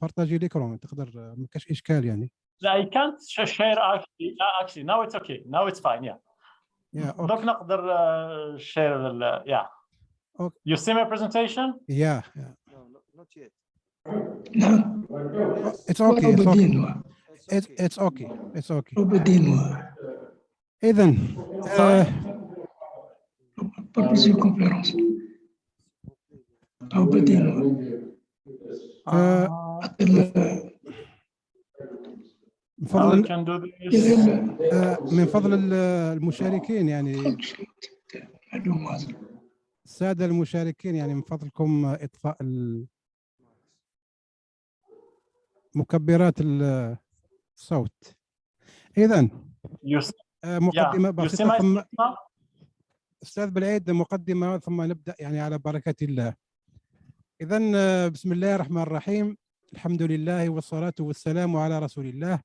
بارطاجي ليكرون تقدر ما كاش اشكال يعني. I can't share actually now it's okay, now it's fine. Okay. Donc نقدر share Okay. You see my presentation? Yeah. No, not yet. It's okay. It's okay. It's okay. إذن Propose une conférence. من فضل المشاركين يعني السادة المشاركين يعني من فضلكم إطفاء مكبرات الصوت. إذن مقدمة بسيطة ثم أستاذ بلعيد مقدمة ثم نبدأ يعني على بركة الله. إذن بسم الله الرحمن الرحيم، الحمد لله والصلاة والسلام على رسول الله.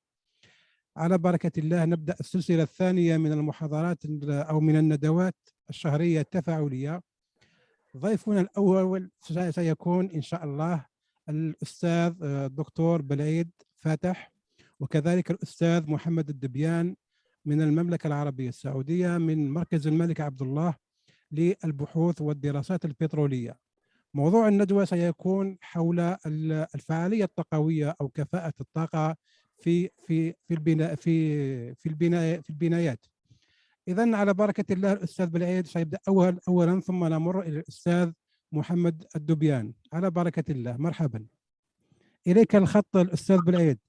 على بركة الله نبدأ السلسلة الثانية من المحاضرات أو من الندوات الشهرية التفاعلية. ضيفنا الأول سيكون إن شاء الله الأستاذ الدكتور بلايد فاتح، وكذلك الأستاذ محمد الدبيان من المملكة العربية السعودية من مركز الملك عبد الله للبحوث والدراسات البترولية. موضوع الندوة سيكون حول الفعالية الطاقوية أو كفاءة الطاقة في البنايات. إذن على بركة الله الأستاذ بلعيد سيبدأ أولا ثم نمر إلى الأستاذ محمد الدبيان. على بركة الله، مرحبا. إليك الخط الأستاذ بلعيد.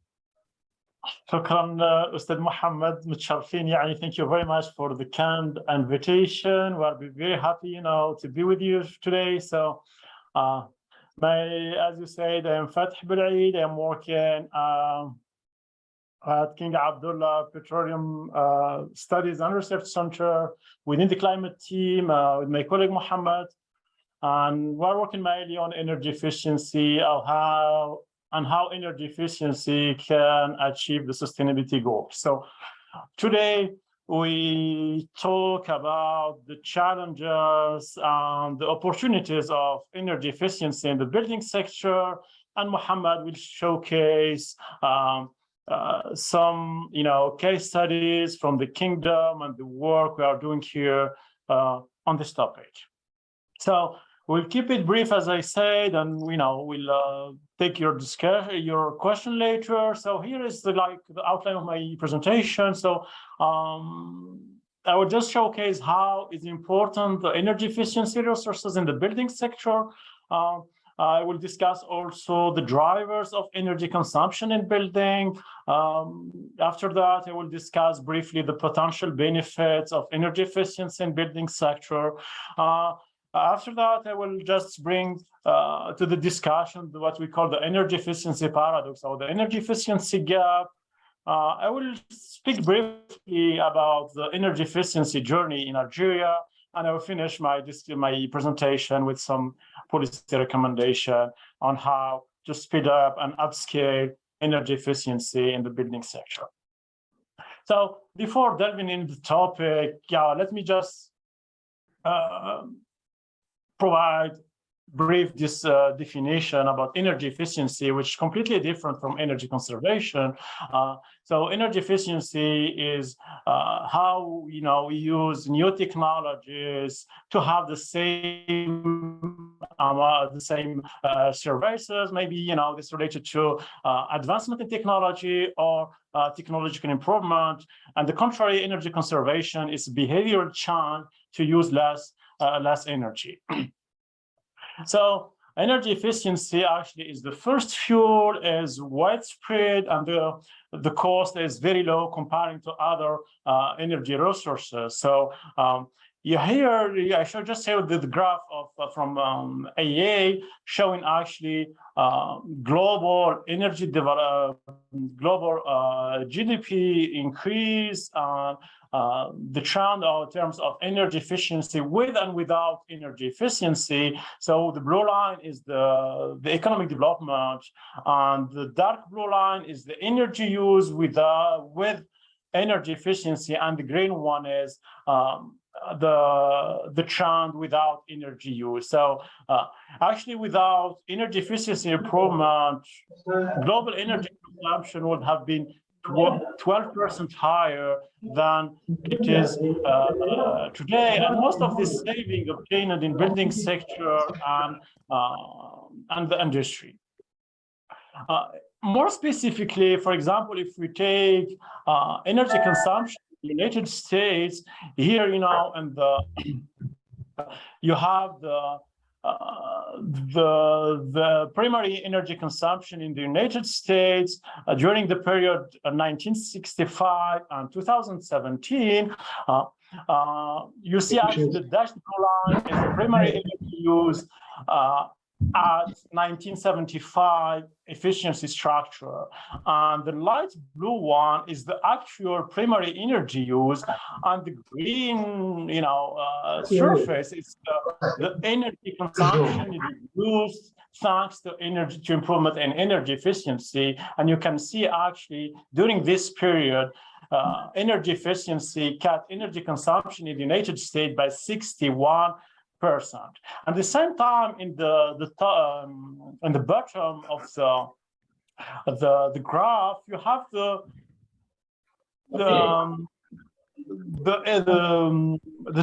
شكرا أستاذ محمد، متشرفين يعني. Thank you very much for the kind invitation. We're very happy, to be with you today. So, as you said, I am Fateh Belaid. I'm working at King Abdullah Petroleum Studies and Research Center within the climate team with my colleague Mohamed, and we're working mainly on energy efficiency and how energy efficiency can achieve the sustainability goals. So today we talk about the challenges and the opportunities of energy efficiency in the building sector, and Mohamed will showcase some case studies from the kingdom and the work we are doing here on this topic. So we'll keep it brief, as I said, and we'll take your question later. So here is the outline of my presentation. So I will just showcase how is important the energy efficiency resources in the building sector. I will discuss also the drivers of energy consumption in building. After that, I will discuss briefly the potential benefits of energy efficiency in building sector. After that, I will just bring to the discussion what we call the energy efficiency paradox or the energy efficiency gap. I will speak briefly about the energy efficiency journey in Algeria, and I will finish my presentation with some policy recommendation on how to speed up and upscale energy efficiency in the building sector. So before delving into the topic, let me just provide brief definition about energy efficiency, which is completely different from energy conservation. So energy efficiency is how we use new technologies to have the same services. Maybe this related to advancement in technology or technological improvement. And the contrary, energy conservation is behavioral change to use less energy. So energy efficiency actually is the first fuel, is widespread, and the cost is very low comparing to other energy resources. So I should just say the graph from AEA showing actually global energy global GDP increase, the trend in terms of energy efficiency with and without energy efficiency. So the blue line is the economic development, and the dark blue line is the energy use with energy efficiency, and the green one is the trend without energy use. So actually, without energy efficiency improvement, global energy consumption would have been 12% higher than it is today, and most of this saving obtained in building sector and the industry. More specifically, for example, if we take energy consumption in the United States, here, and you have the primary energy consumption in the United States during the period 1965 and 2017. You see actually the dashed line is the primary energy use at 1975 efficiency structure, and the light blue one is the actual primary energy use, and the green surface is the energy consumption used thanks to improvement in energy efficiency. And you can see actually during this period energy efficiency cut energy consumption in the United States by 61%. At the same time, in the bottom of the graph, you have the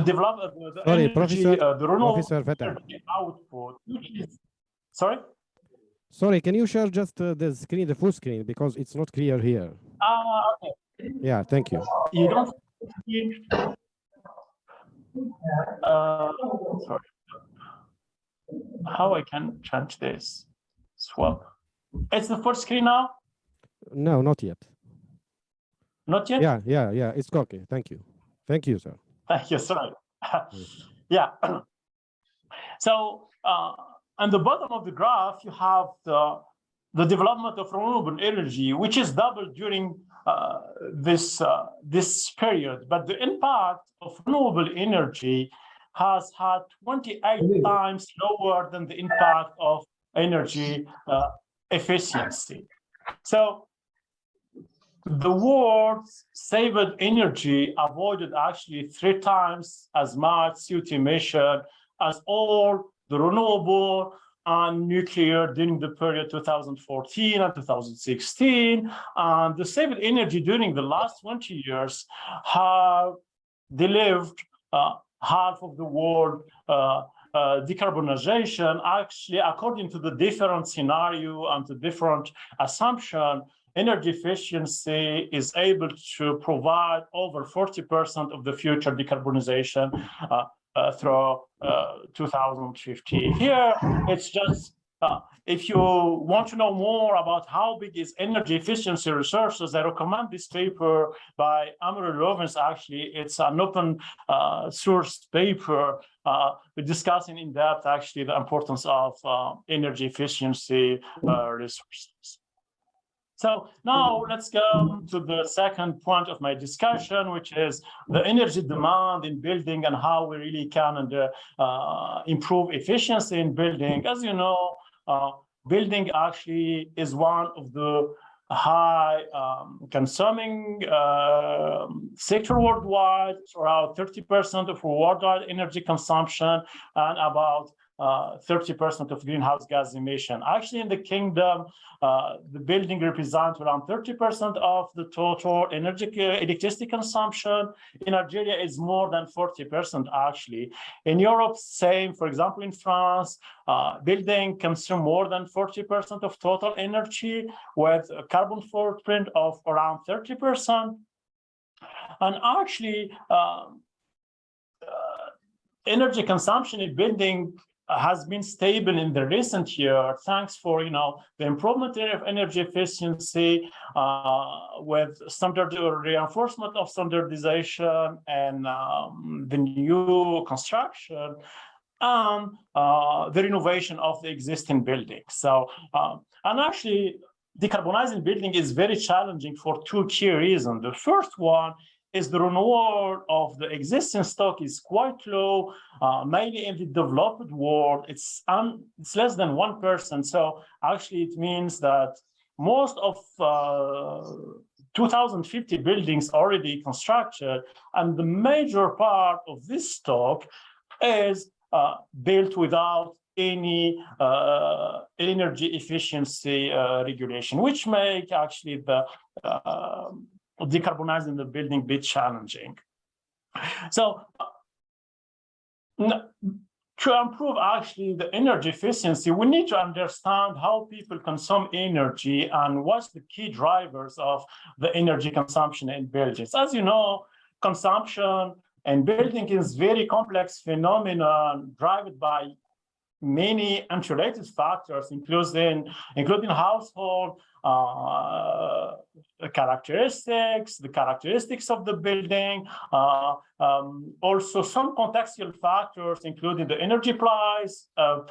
development, the energy, the renewable energy output. Sorry. Sorry, can you share just the screen, the full screen, because it's not clear here. Okay. Yeah, thank you. You don't see. Sorry. How I can change this? Swap. It's the full screen now? No, not yet. Not yet? Yeah. It's okay. Thank you. Thank you, sir. Thank you, sir. Yeah. So on the bottom of the graph, you have the development of renewable energy, which is doubled during this period. But the impact of renewable energy has had 28 times lower than the impact of energy efficiency. So the world's saved energy avoided actually 3 times as much CO2 emission as all the renewable and nuclear during the period 2014 and 2016. And the saved energy during the last 20 years have delivered half of the world decarbonization. Actually, according to the different scenario and the different assumption, energy efficiency is able to provide over 40% of the future decarbonization through 2050. Here, it's just, if you want to know more about how big is energy efficiency resources, I recommend this paper by Amory Lovins. Actually, it's an open source paper discussing in depth actually the importance of energy efficiency resources. So now let's go to the second point of my discussion, which is the energy demand in building and how we really can improve efficiency in building. As you know, building actually is one of the high consuming sector worldwide. It's around 30% of worldwide energy consumption and about 30% of greenhouse gas emission. Actually, in the kingdom, the building represents around 30% of the total electricity consumption. In Algeria, it's more than 40% actually. In Europe, same. For example, in France, building consume more than 40% of total energy with a carbon footprint of around 30%. And actually, energy consumption in building has been stable in the recent year, thanks for the improvement of energy efficiency with standard reinforcement of standardization and the new construction and the renovation of the existing buildings. So and actually decarbonizing building is very challenging for 2 key reasons. The first one is the renewal of the existing stock is quite low, mainly in the developed world. It's less than 1%. So actually, it means that most of 2,050 buildings already constructed, and the major part of this stock is built without any energy efficiency regulation, which make actually the decarbonizing the building a bit challenging. So to improve actually the energy efficiency, we need to understand how people consume energy and what's the key drivers of the energy consumption in buildings. As you know, consumption in building is very complex phenomenon driven by many unrelated factors, including household characteristics, the characteristics of the building, also some contextual factors, including the energy price, the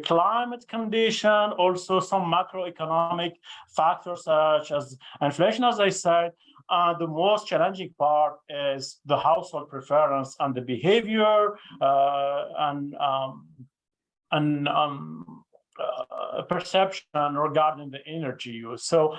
climate condition, also some macroeconomic factors such as inflation, as I said. The most challenging part is the household preference and the behavior and perception regarding the energy use. So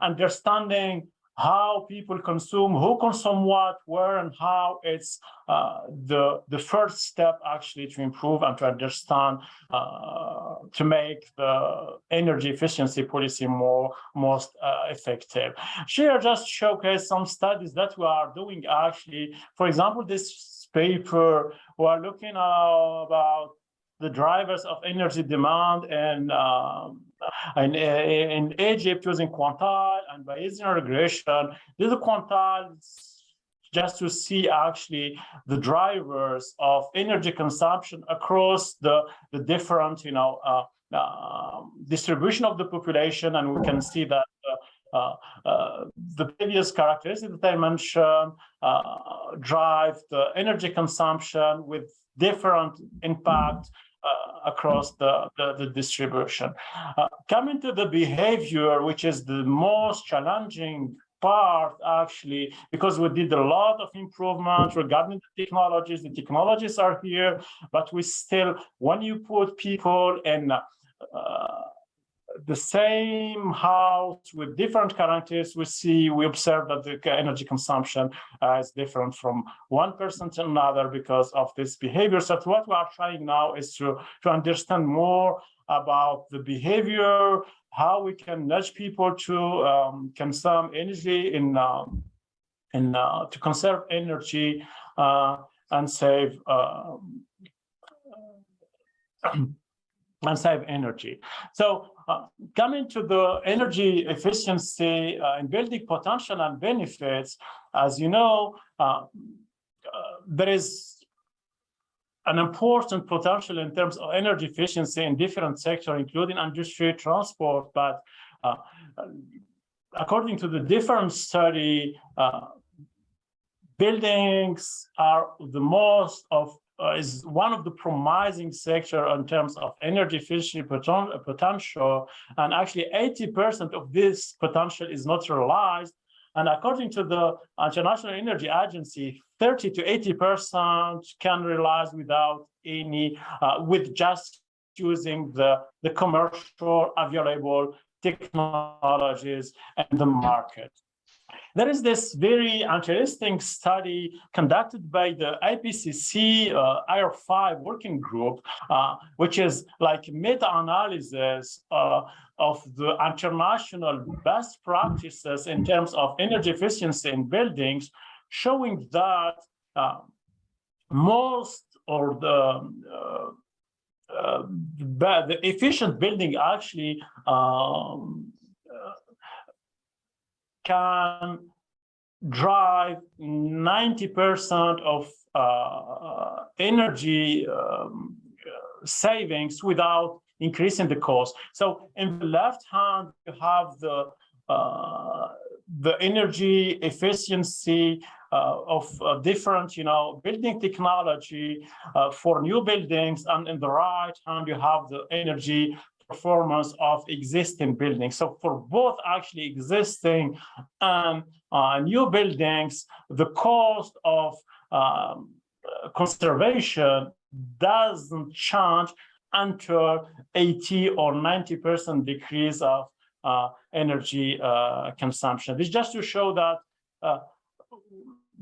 understanding how people consume, who consume what, where, and how, it's the first step actually to improve and to understand, to make the energy efficiency policy most effective. Here, just showcase some studies that we are doing actually. For example, this paper, we are looking about the drivers of energy demand in Egypt using quantile and Bayesian regression. These are quantiles just to see actually the drivers of energy consumption across the different distribution of the population, and we can see that the previous characteristics that I mentioned drive the energy consumption with different impact across the distribution. Coming to the behavior, which is the most challenging part actually, because we did a lot of improvement regarding the technologies are here, but we still, when you put people in the same house with different characteristics, we observe that the energy consumption is different from one person to another because of this behavior. So what we are trying now is to understand more about the behavior, how we can nudge people to consume energy to conserve energy and save energy. So coming to the energy efficiency and building potential and benefits, as you know, there is an important potential in terms of energy efficiency in different sectors, including industry, transport. But according to the different study, buildings are is one of the promising sector in terms of energy efficiency potential, and actually 80% of this potential is not realized. And according to the International Energy Agency, 30 to 80% can realize without any, with just using the commercial available technologies in the market. There is this very interesting study conducted by the IPCC IR5 working group, which is like meta-analysis of the international best practices in terms of energy efficiency in buildings, showing that most or the efficient building actually can drive 90% of energy savings without increasing the cost. So in the left hand, you have the energy efficiency of different, building technology for new buildings, and in the right hand, you have the energy performance of existing buildings. So for both actually existing and new buildings, the cost of conservation doesn't change until 80 or 90% decrease of energy consumption. This is just to show that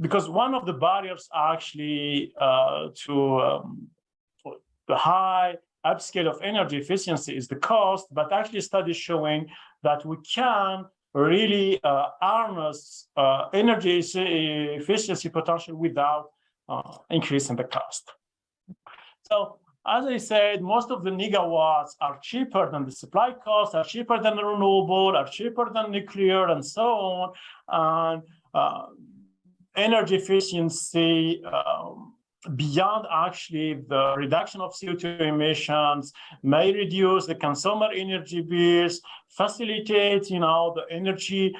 because one of the barriers actually to the high upscale of energy efficiency is the cost, but actually studies showing that we can really harness energy efficiency potential without increasing the cost. So as I said, most of the gigawatts are cheaper than the supply cost, are cheaper than the renewable, are cheaper than nuclear, and so on. And energy efficiency beyond actually the reduction of CO2 emissions may reduce the consumer energy bills, facilitate, the energy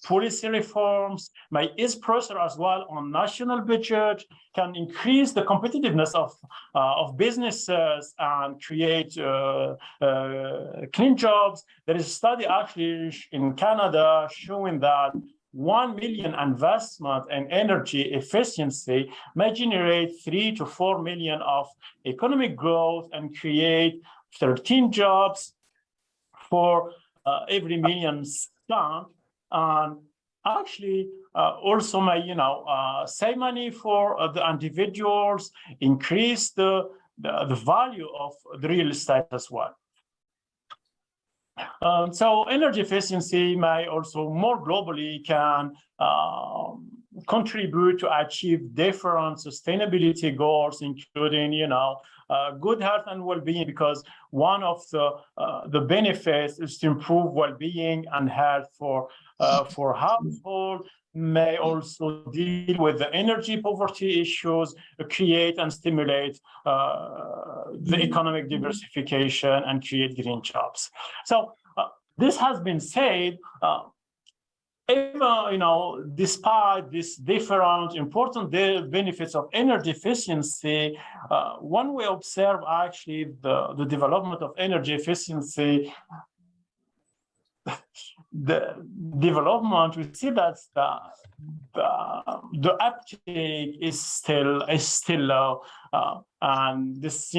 policy reforms, may ease pressure as well on national budget, can increase the competitiveness of businesses and create clean jobs. There is a study actually in Canada showing that 1 million investment in energy efficiency may generate 3 to 4 million of economic growth and create 13 jobs for every million spent, and actually also may save money for the individuals, increase the value of the real estate as well. So energy efficiency may also more globally can contribute to achieve different sustainability goals, including, good health and well-being, because one of the benefits is to improve well-being and health for households, may also deal with the energy poverty issues, create and stimulate the economic diversification and create green jobs. So this has been said, even, despite these different important benefits of energy efficiency, when we observe actually the development of energy efficiency, the development, we see that the uptake is still low, and this,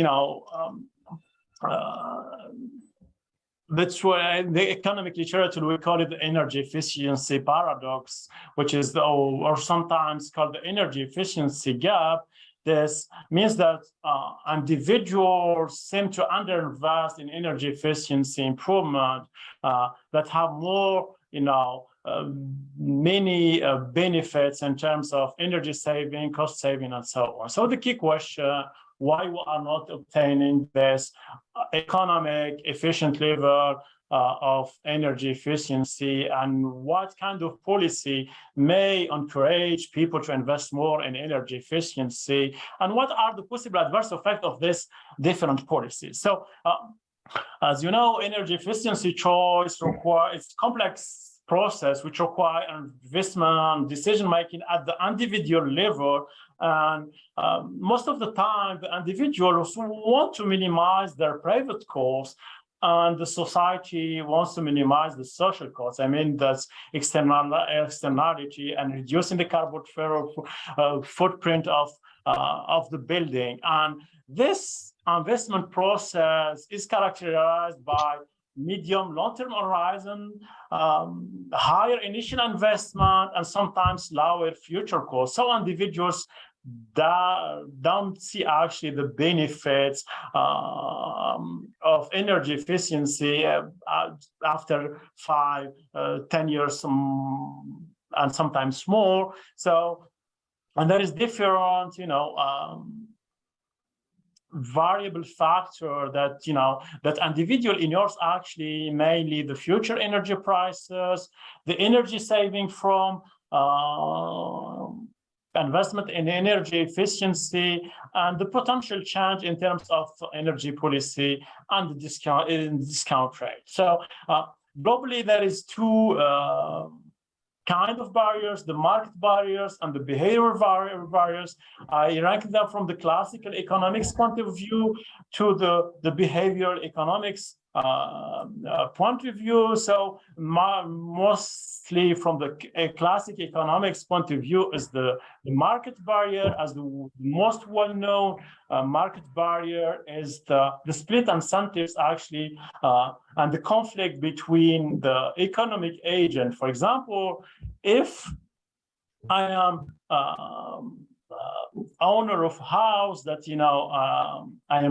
that's why the economic literature, we call it the energy efficiency paradox, which is or sometimes called the energy efficiency gap. This means that individuals seem to underinvest in energy efficiency improvement that have more, many benefits in terms of energy saving, cost saving, and so on. So the key question, why we are not obtaining this economic efficient level of energy efficiency, and what kind of policy may encourage people to invest more in energy efficiency, and what are the possible adverse effects of this different policies. So as you know, energy efficiency choice requires complex process which require investment decision-making at the individual level. And most of the time, the individuals want to minimize their private costs, and the society wants to minimize the social costs. I mean, that's externality and reducing the carbon footprint of the building. And this investment process is characterized by medium, long-term horizon, higher initial investment, and sometimes lower future costs. So individuals don't see actually the benefits of energy efficiency after 5, 10 years, and sometimes more. So, and there is different, variable factor that that individual ignores actually, mainly the future energy prices, the energy saving from investment in energy efficiency, and the potential change in terms of energy policy and the discount rate. So globally, there is two kind of barriers: the market barriers and the behavioral barriers. I rank them from the classical economics point of view to the behavioral economics point of view. So mostly from the classic economics point of view is the market barrier. As the most well-known market barrier is the split incentives actually, and the conflict between the economic agent. For example, if I am owner of house that I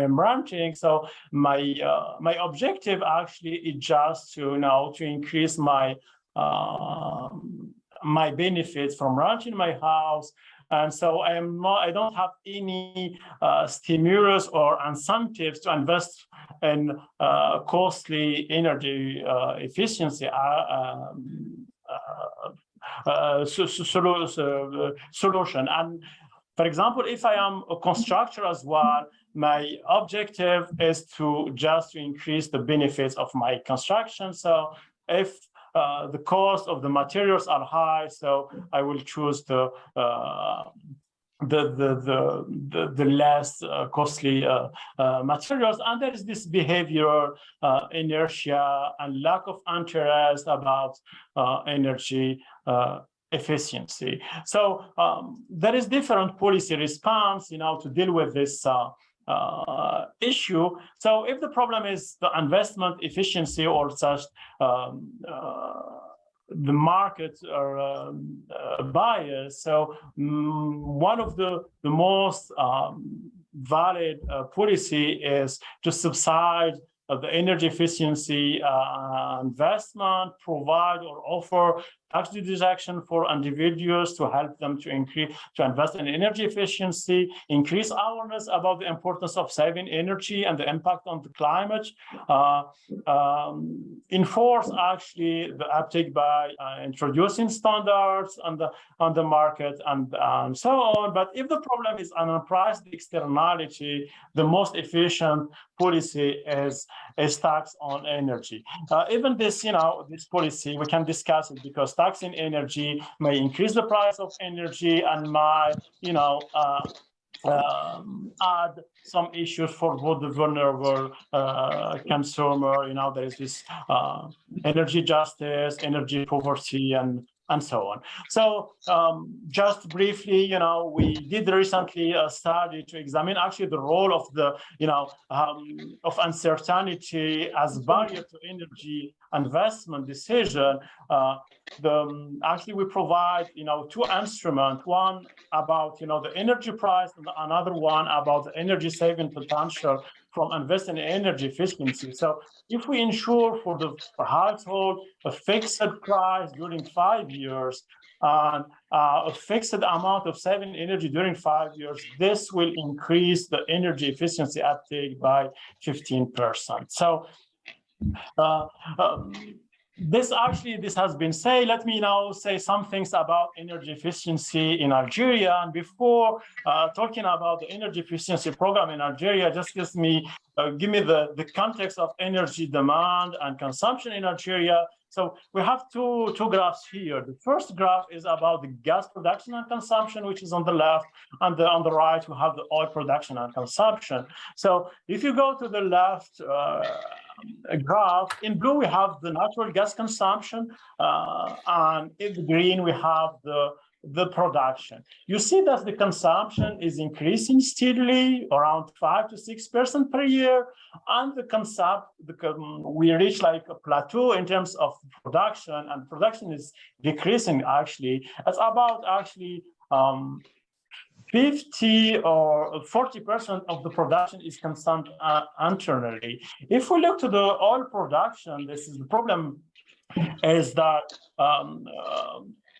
am renting, so my objective actually is just to to increase my my benefits from renting my house. And so I don't have any stimulus or incentives to invest in costly energy efficiency solution. And for example, if I am a constructor as well, my objective is to increase the benefits of my construction. So if the cost of the materials are high, so I will choose the less costly materials. And there is this behavior inertia and lack of interest about energy efficiency. So there is different policy response, to deal with this issue. So if the problem is the investment efficiency or such, the market or bias. So one of the most valid policy is to subsidize the energy efficiency investment, provide or offer tax deduction for individuals to help them to invest in energy efficiency, increase awareness about the importance of saving energy and the impact on the climate, enforce actually the uptake by introducing standards on the market and so on. But if the problem is unpriced externality, the most efficient policy is tax on energy. Even this, this policy, we can discuss it because taxing energy may increase the price of energy and might, add some issues for both the vulnerable consumer. There is this energy justice, energy poverty, and so on. So just briefly, we did recently a study to examine actually the role of the, of uncertainty as barrier to energy investment decision. Actually we provide, two instruments, one about, the energy price and another one about the energy saving potential from investing in energy efficiency. So if we ensure for the household a fixed price during 5 years and a fixed amount of saving energy during 5 years, this will increase the energy efficiency uptake by 15%. So this has been said. Let me now say some things about energy efficiency in Algeria. And before talking about the energy efficiency program in Algeria, just give me the context of energy demand and consumption in Algeria. So we have two graphs here. The first graph is about the gas production and consumption, which is on the left, and on the right we have the oil production and consumption. So if you go to the left graph, in blue we have the natural gas consumption, and in the green we have the production. You see that the consumption is increasing steadily, around 5 to 6% per year, and we reach like a plateau in terms of production, and production is decreasing actually. It's about actually 50 or 40% of the production is consumed internally. If we look to the oil production, this is the problem, is that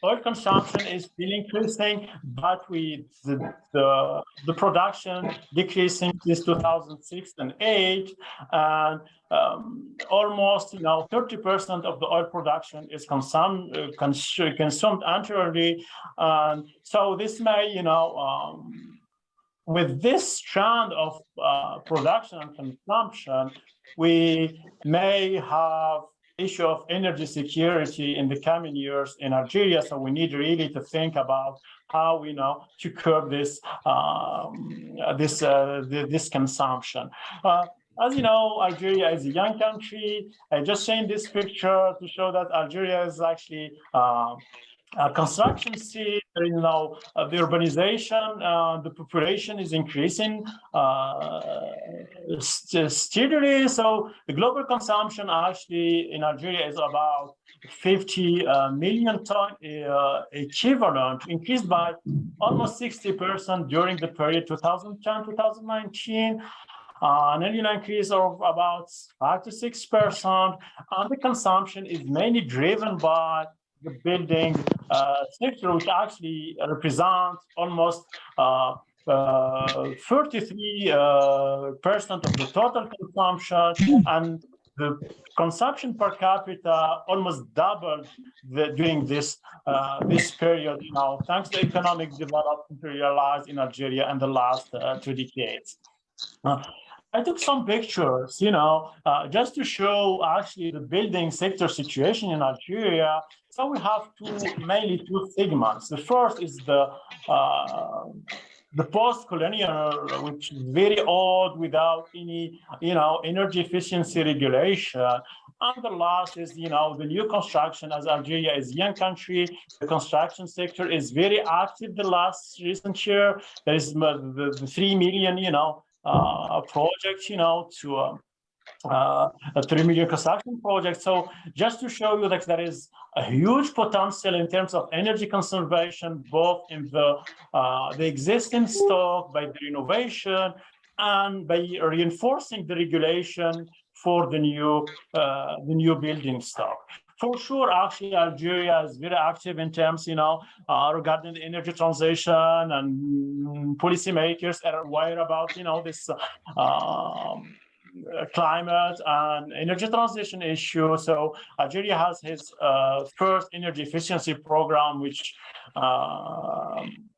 oil consumption is still increasing, but with the production decreasing since 2006 and 2008, and almost 30% of the oil production is consumed internally. And so this may, with this trend of production and consumption, we may have issue of energy security in the coming years in Algeria. So we need really to think about how we to curb this this consumption. As you know, Algeria is a young country. I just changed this picture to show that Algeria is actually a construction city. You know, the urbanization, the population is increasing steadily. So the global consumption actually in Algeria is about 50 million ton equivalent, increased by almost 60% during the period 2010-2019. An annual increase of about 5 to 6%, and the consumption is mainly driven by the building sector, which actually represents almost 33% of the total consumption, and the consumption per capita almost doubled during this period. You know, thanks to economic development realized in Algeria in the last 2 decades. I took some pictures, you know, just to show actually the building sector situation in Algeria. So we have mainly two segments. The first is the post-colonial, which is very old without any, you know, energy efficiency regulation. And the last is, you know, the new construction. As Algeria is a young country, the construction sector is very active the last recent year. There is the 3 million, you know, projects, you know, to a 3 million construction project. So just to show you that there is a huge potential in terms of energy conservation, both in the existing stock, by the renovation, and by reinforcing the regulation for the new building stock. For sure, actually, Algeria is very active in terms, you know, regarding the energy transition, and policymakers are aware about, you know, this climate and energy transition issue. So Algeria has his first energy efficiency program, which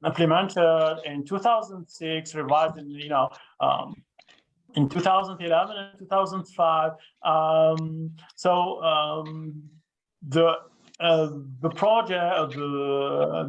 implemented in 2006, revised in, you know, in 2011 and 2005. The project,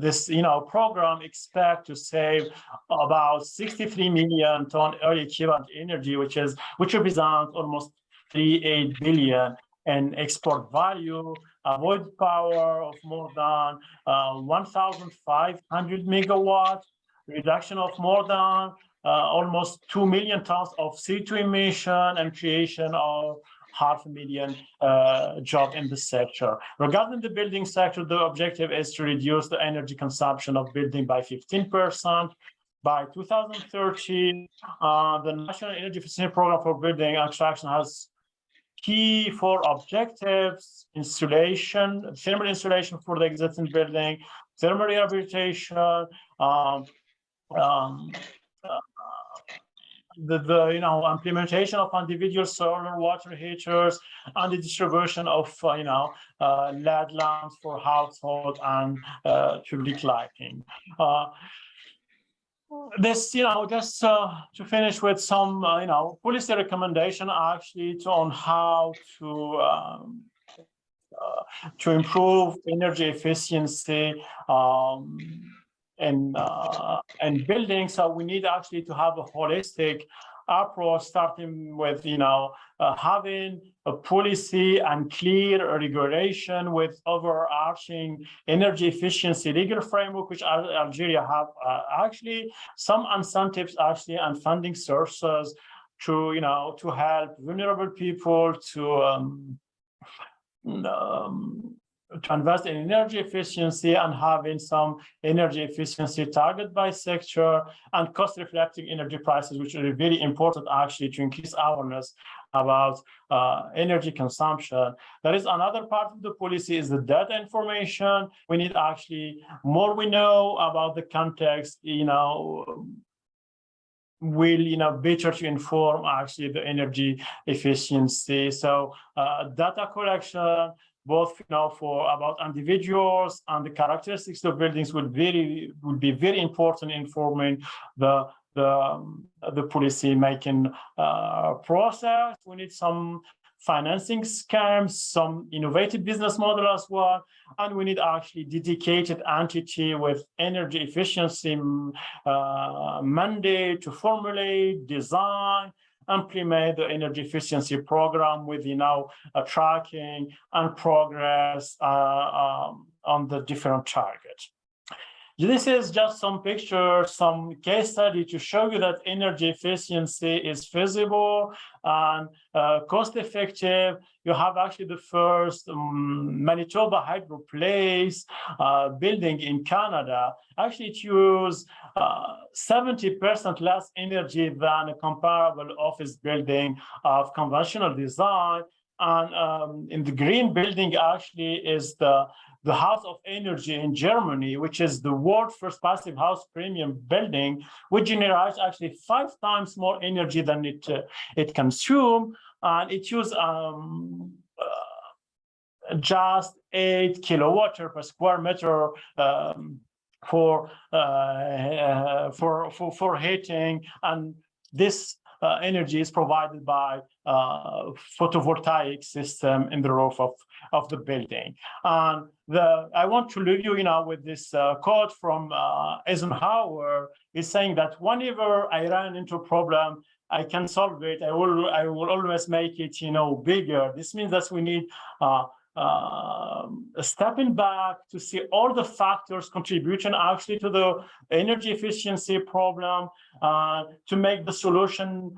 this, you know, program expect to save about 63 million ton oil equivalent energy, which represents almost 38 billion in export value, avoid power of more than 1,500 megawatts, reduction of more than almost 2 million tons of CO2 emission, and creation of 500,000 jobs in the sector. Regarding the building sector, the objective is to reduce the energy consumption of building by 15%. By 2030, the National Energy Efficiency Program for Building and Construction has key 4 objectives: insulation, thermal insulation for the existing building, thermal rehabilitation, the you know, implementation of individual solar water heaters, and the distribution of you know, LED lamps for household and public lighting. This, you know, just to finish with some you know, policy recommendation actually on how to improve energy efficiency and building. So we need actually to have a holistic approach, starting with, you know, having a policy and clear regulation with overarching energy efficiency legal framework, which Algeria have actually some incentives actually and funding sources to, you know, to help vulnerable people to invest in energy efficiency, and having some energy efficiency target by sector, and cost reflecting energy prices, which are very important actually to increase awareness about energy consumption. There is another part of the policy is the data information. We need actually more we know about the context, you know, will, you know, better to inform actually the energy efficiency. So data collection, both, you know, for about individuals and the characteristics of buildings would be very important in informing the policy making process. We need some financing schemes, some innovative business model as well, and we need actually dedicated entity with energy efficiency mandate to formulate, design, implement the energy efficiency program with, tracking and progress on the different targets. This is just some pictures, some case study to show you that energy efficiency is feasible and cost-effective. You have actually the first Manitoba Hydro Place building in Canada. Actually, it uses 70% less energy than a comparable office building of conventional design. And in the green building actually is the House of Energy in Germany, which is the world's first passive house premium building, which generates actually 5 times more energy than it consumes, and it uses just 8 kilowatt per square meter for heating, and this energy is provided by photovoltaic system in the roof of the building. And I want to leave you, with this quote from Eisenhower. Is saying that whenever I run into a problem, I can solve it. I will always make it, bigger. This means that we need stepping back to see all the factors contributing actually to the energy efficiency problem, to make the solution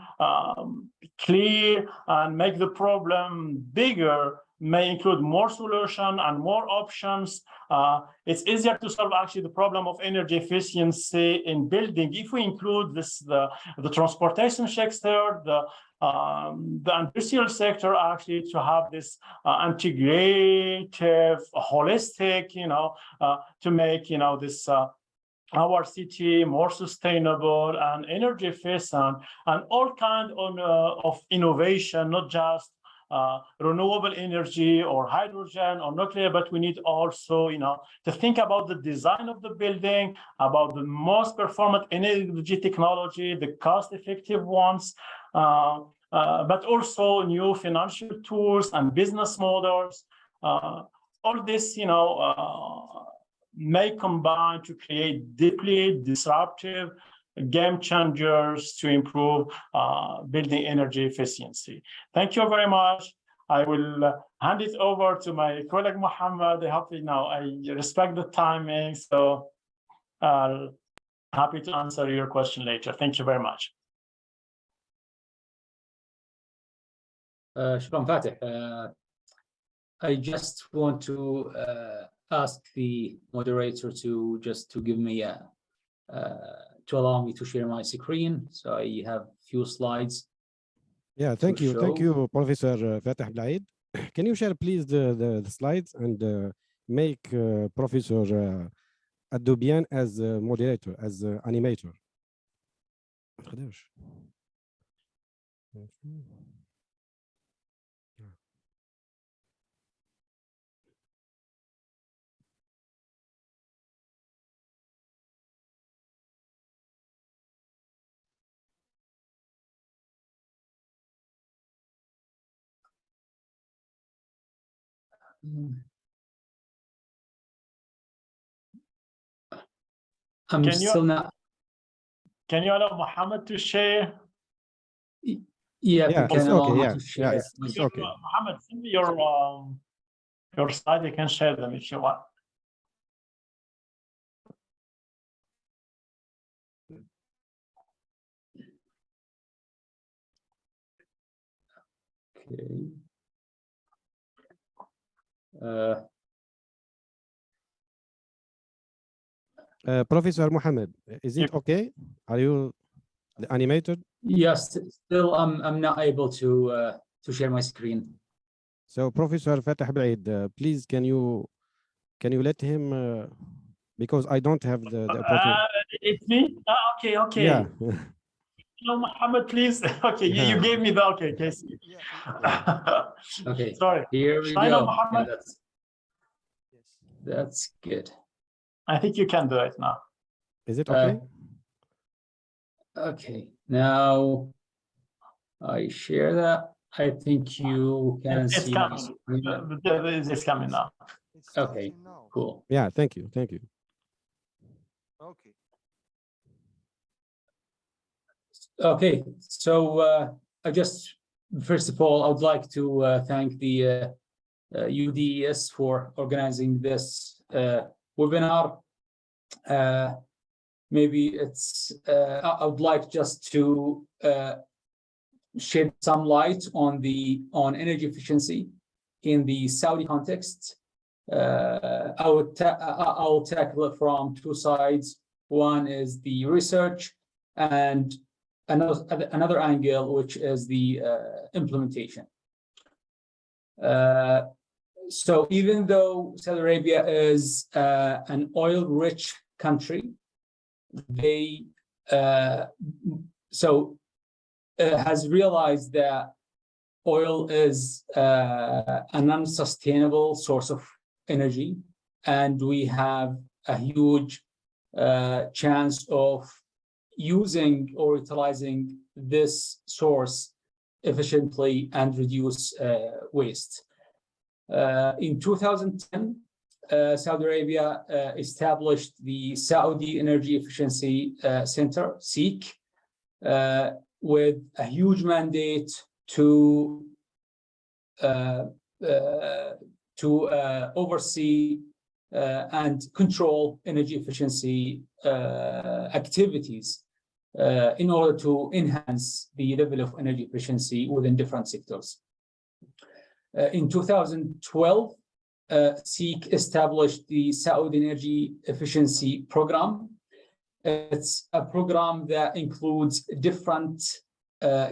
clear and make the problem bigger, may include more solution and more options. It's easier to solve actually the problem of energy efficiency in building if we include the transportation sector, the industrial sector, actually to have this integrative, holistic, to make this our city more sustainable and energy efficient, and all kind of innovation, not just renewable energy or hydrogen or nuclear, but we need also, to think about the design of the building, about the most performant energy technology, the cost-effective ones, but also new financial tools and business models. All this, may combine to create deeply disruptive game changers to improve building energy efficiency. Thank you very much. I will hand it over to my colleague Mohamed. I hope I respect the timing, so happy to answer your question later. Thank you very much. Shukran, Fateh. I just want to ask the moderator to give me to allow me to share my screen, so I have few slides. Yeah, thank you, Professor Fateh Belaid. Can you share, please, the slides and make Professor Aldubyane as moderator, as animator? I'm still not. Can you allow Mohamed to share? Yeah, it's okay. Yeah, it's okay. Mohamed, send me your slide. You can share them if you want. Okay. Professor Mohamed, is it okay? Are you animated? Yes, still I'm not able to share my screen. So Professor Fateh Belaid, please can you let him because I don't have the opportunity. It's me? Okay. Yeah. Mohamed, please. Okay, you gave me the okay case. Okay. Sorry. Here we go. Yeah, that's good. I think you can do it now. Is it okay? Okay. Now I share that. I think you can see my screen. It's coming now. Okay. Cool. Yeah. Thank you. Okay. Okay. So first of all, I would like to thank the UDES for organizing this webinar. Maybe it's, I would like just to shed some light on energy efficiency in the Saudi context. I'll tackle it from two sides. One is the research, and another angle, which is the implementation. So even though Saudi Arabia is an oil-rich country, they has realized that oil is an unsustainable source of energy, and we have a huge chance of using or utilizing this source efficiently and reduce waste. In 2010, Saudi Arabia established the Saudi Energy Efficiency Center, SEEC, with a huge mandate to oversee and control energy efficiency activities in order to enhance the level of energy efficiency within different sectors. In 2012, SEEC established the Saudi Energy Efficiency Program. It's a program that includes different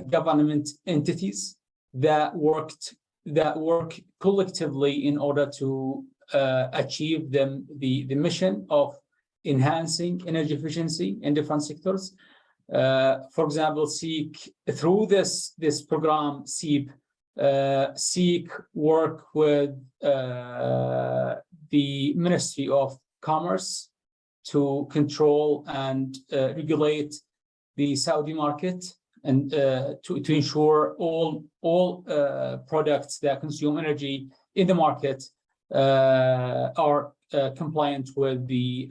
government entities that work collectively in order to achieve the mission of enhancing energy efficiency in different sectors. For example, SEEC, through this program, SEEC work with the Ministry of Commerce to control and regulate the Saudi market, and to ensure all products that consume energy in the market are compliant with the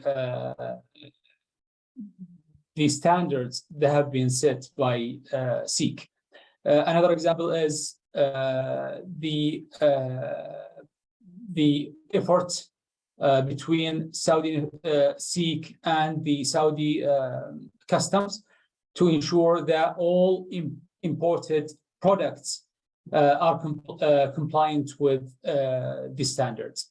standards that have been set by SEEC. Another example is the effort between Saudi SEEC and the Saudi customs to ensure that all imported products are compliant with the standards.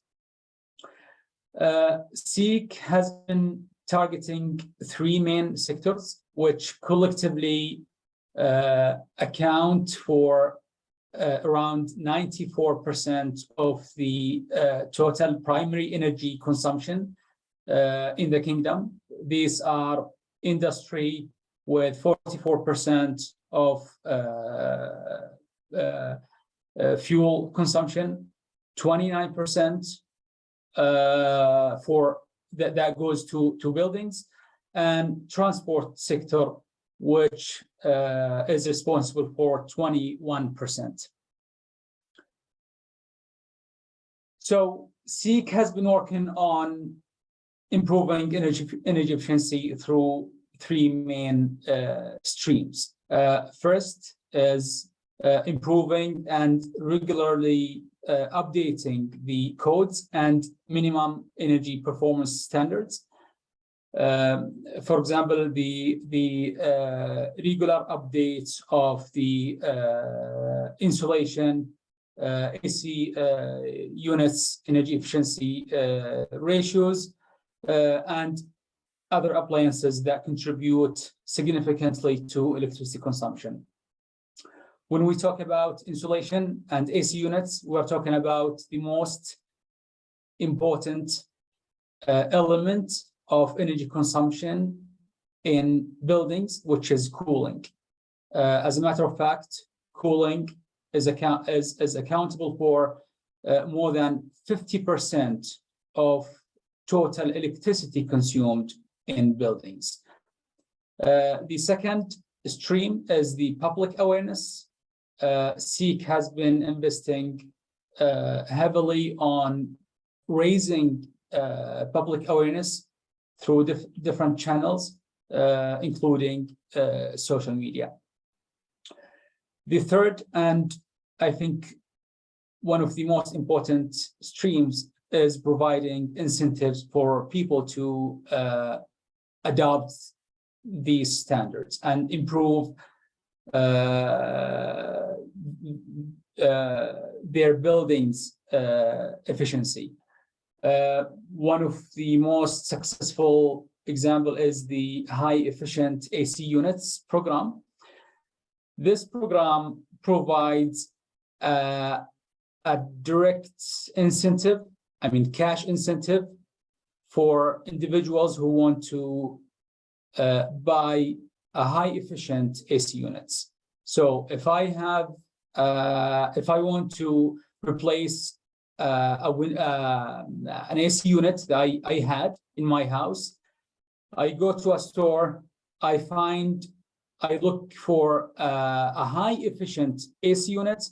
SEEC has been targeting three main sectors, which collectively account for around 94% of the total primary energy consumption in the kingdom. These are industry with 44% of fuel consumption, 29% for that goes to buildings, and transport sector, which is responsible for 21%. So SEEC has been working on improving energy efficiency through three main streams. First is improving and regularly updating the codes and minimum energy performance standards. For example, the regular updates of the insulation, AC units, energy efficiency ratios, and other appliances that contribute significantly to electricity consumption. When we talk about insulation and AC units, we're talking about the most important element of energy consumption in buildings, which is cooling. As a matter of fact, cooling is accountable for more than 50% of total electricity consumed in buildings. The second stream is the public awareness. SEEC has been investing heavily on raising public awareness through different channels, including social media. The third, and I think one of the most important streams, is providing incentives for people to adopt these standards and improve their buildings' efficiency. One of the most successful example is the high efficient AC units program. This program provides a direct incentive, I mean cash incentive, for individuals who want to buy a high efficient AC units. So if I have, if I want to replace an AC unit that I had in my house, I go to a store, I look for a high efficient AC unit,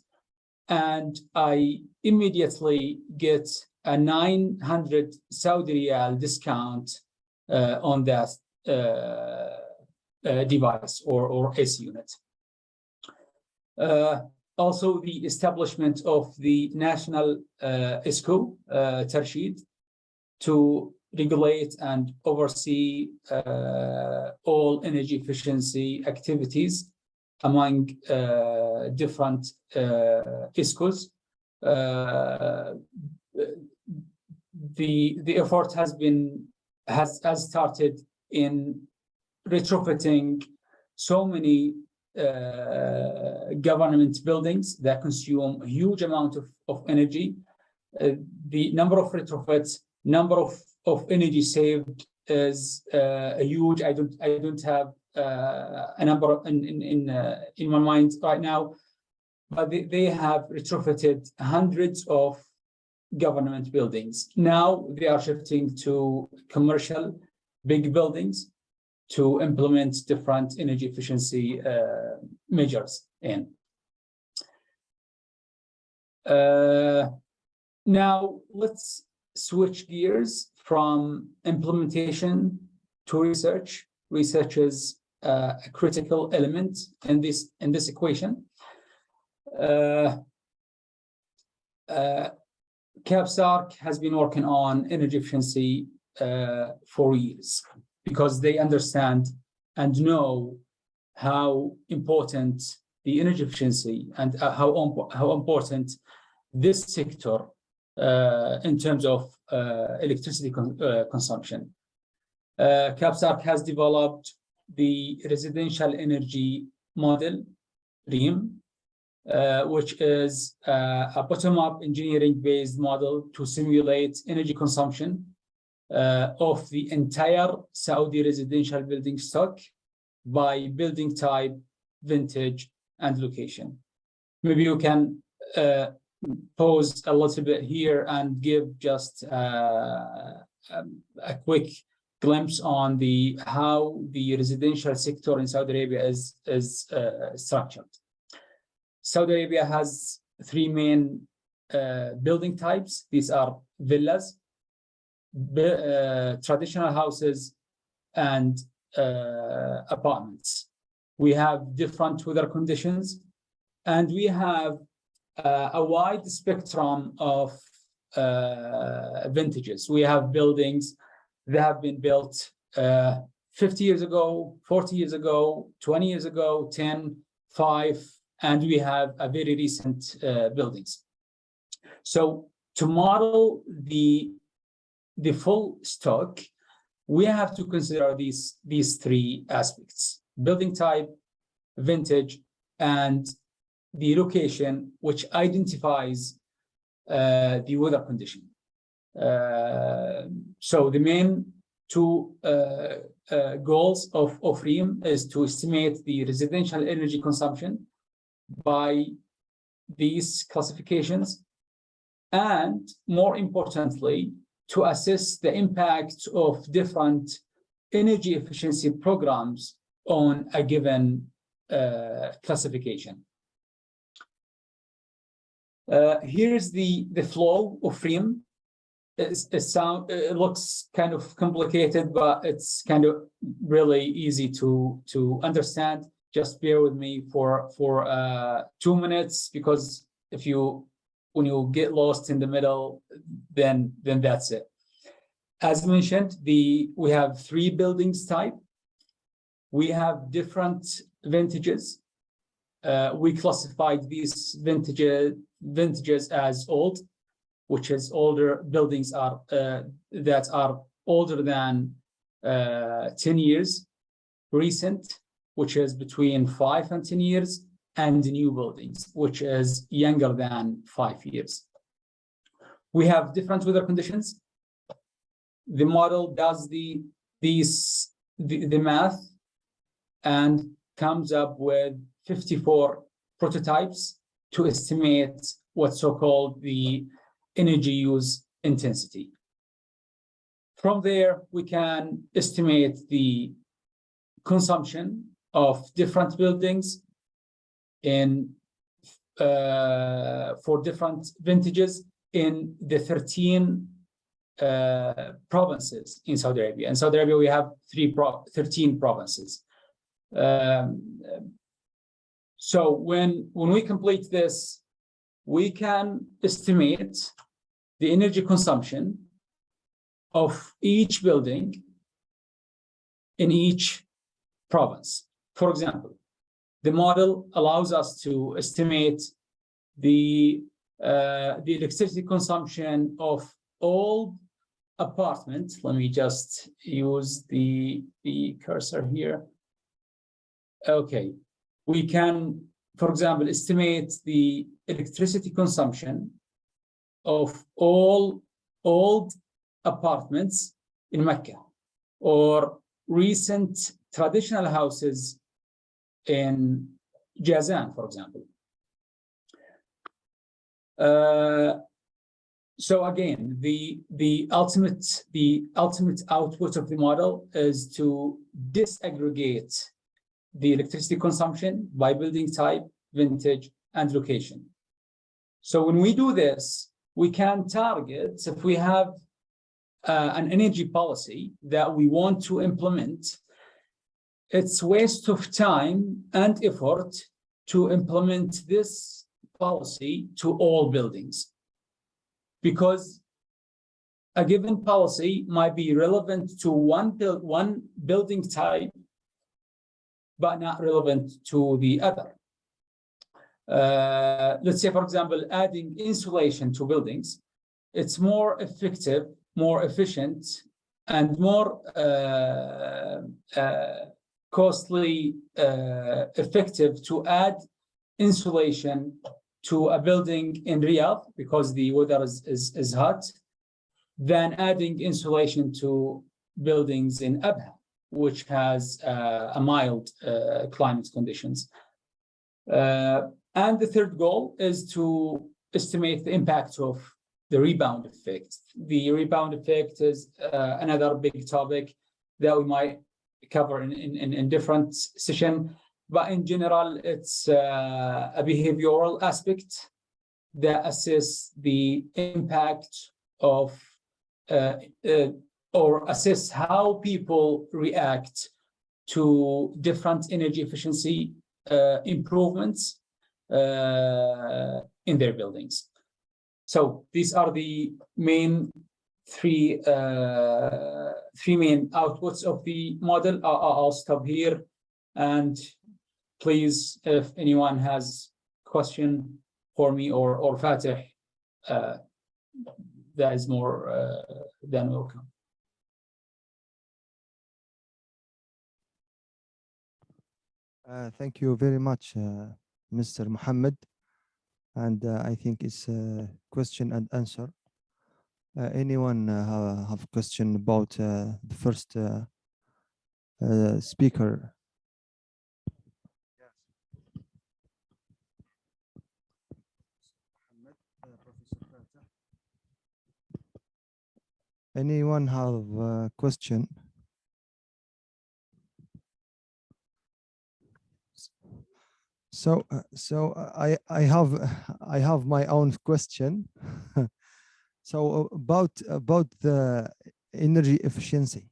and I immediately get a 900 Saudi Riyal discount on that device or AC unit. Also, the establishment of the national ISCO Tarshid to regulate and oversee all energy efficiency activities among different ISCOs. The effort has started in retrofitting so many government buildings that consume a huge amount of energy. The number of retrofits, number of energy saved is a huge. I don't have a number in my mind right now, but they have retrofitted hundreds of government buildings. Now they are shifting to commercial big buildings to implement different energy efficiency measures in. Now let's switch gears from implementation to research. Research is a critical element in this equation. CAPSARC has been working on energy efficiency for years, because they understand and know how important the energy efficiency and how important this sector in terms of electricity consumption. CAPSARC has developed the residential energy model, REEM, which is a bottom-up engineering-based model to simulate energy consumption of the entire Saudi residential building stock by building type, vintage, and location. Maybe you can pause a little bit here and give just a quick glimpse on how the residential sector in Saudi Arabia is structured. Saudi Arabia has three main building types. These are villas, traditional houses, and apartments. We have different weather conditions, and we have a wide spectrum of vintages. We have buildings that have been built 50 years ago, 40 years ago, 20 years ago, 10, 5, and we have a very recent buildings. So to model the full stock, we have to consider these three aspects: building type, vintage, and the location, which identifies the weather condition. So the main two goals of REEM is to estimate the residential energy consumption by these classifications, and more importantly, to assess the impact of different energy efficiency programs on a given classification. Here's the flow of REEM. It looks kind of complicated, but it's kind of really easy to understand. just bear with me for 2 minutes, because when you get lost in the middle, then that's it. As mentioned, we have 3 buildings type. We have different vintages. We classified these vintages as old, which is older buildings are that are older than 10 years, recent, which is between 5 and 10 years, and new buildings, which is younger than 5 years. We have different weather conditions. The model does the math and comes up with 54 prototypes to estimate what's so-called the energy use intensity. From there, we can estimate the consumption of different buildings for different vintages in the 13 provinces in Saudi Arabia. In Saudi Arabia, we have 13 provinces. So when we complete this, we can estimate the energy consumption of each building in each province. For example, the model allows us to estimate the electricity consumption of all apartments. Let me just use the cursor here. Okay, we can, for example, estimate the electricity consumption of all old apartments in Mecca, or recent traditional houses in Jazan, for example. So again, the ultimate output of the model is to disaggregate the electricity consumption by building type, vintage, and location. So when we do this, we can target, if we have an energy policy that we want to implement, it's waste of time and effort to implement this policy to all buildings, because a given policy might be relevant to one building type, but not relevant to the other. Let's say, for example, adding insulation to buildings, it's more effective, more efficient, and more costly effective to add insulation to a building in Riyadh, because the weather is hot, than adding insulation to buildings in Abha, which has a mild climate conditions. And the third goal is to estimate the impact of the rebound effect. The rebound effect is another big topic that we might cover in different session, but in general, it's a behavioral aspect that assess the impact of or assess how people react to different energy efficiency improvements in their buildings. So these are the main three main outputs of the model. I'll stop here, and please, if anyone has question for me or Fateh, that is more than welcome. Thank you very much, Mr. Mohamed. And I think it's a question and answer. Anyone have a question about the first speaker? Anyone have a question? So I have my own question. So about the energy efficiency.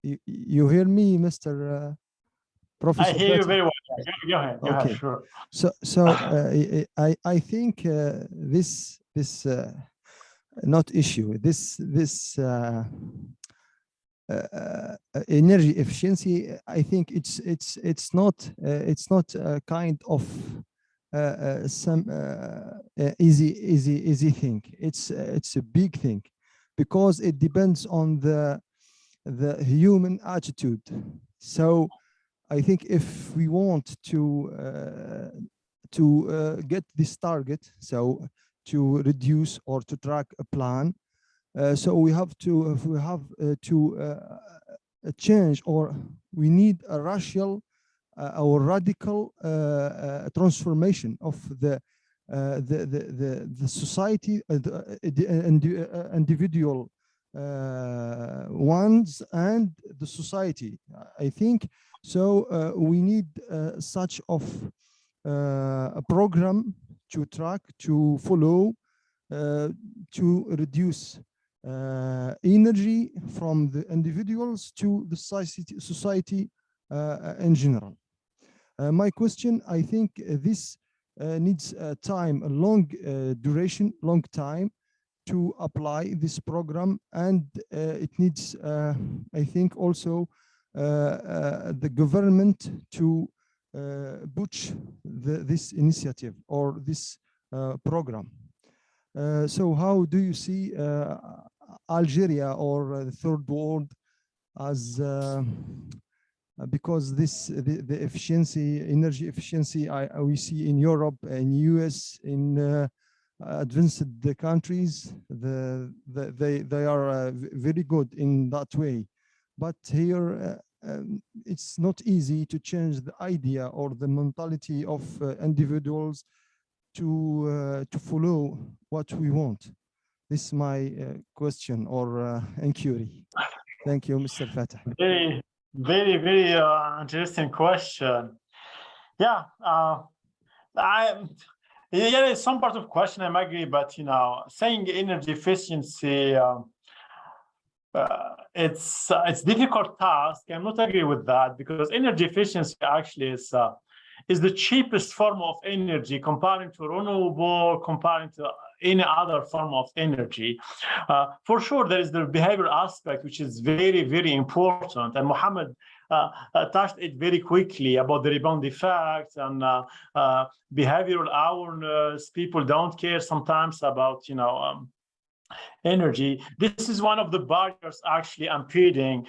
You hear me, Mr. Professor I hear you Fateh. very well. Go ahead. Go ahead. Okay. Sure. I think this not issue, this energy efficiency, I think it's not a kind of some easy thing. It's a big thing, because it depends on the human attitude. So I think if we want to get this target, so to reduce or to track a plan, so we have to change, or we need a rational or radical transformation of the society, the individual ones and the society. I think so. We need such of a program to track, to follow, to reduce energy from the individuals to the society in general. My question, I think this needs time, a long duration, long time to apply this program, and it needs, I think, also the government to push this initiative or this program. So how do you see Algeria or the third world as, because the efficiency, energy efficiency, we see in Europe and US, in advanced countries, they are very good in that way. But here it's not easy to change the idea or the mentality of individuals to follow what we want. This is my question or inquiry. Thank you, Mr. Fateh. Very interesting question. Yeah, yeah, some part of question I agree, but saying energy efficiency, it's difficult task. I'm not agree with that, because energy efficiency actually is the cheapest form of energy comparing to renewable, comparing to any other form of energy. For sure, there is the behavioral aspect, which is very important, and Mohamed touched it very quickly about the rebound effect and behavioral awareness. People don't care sometimes about energy. This is one of the barriers actually impeding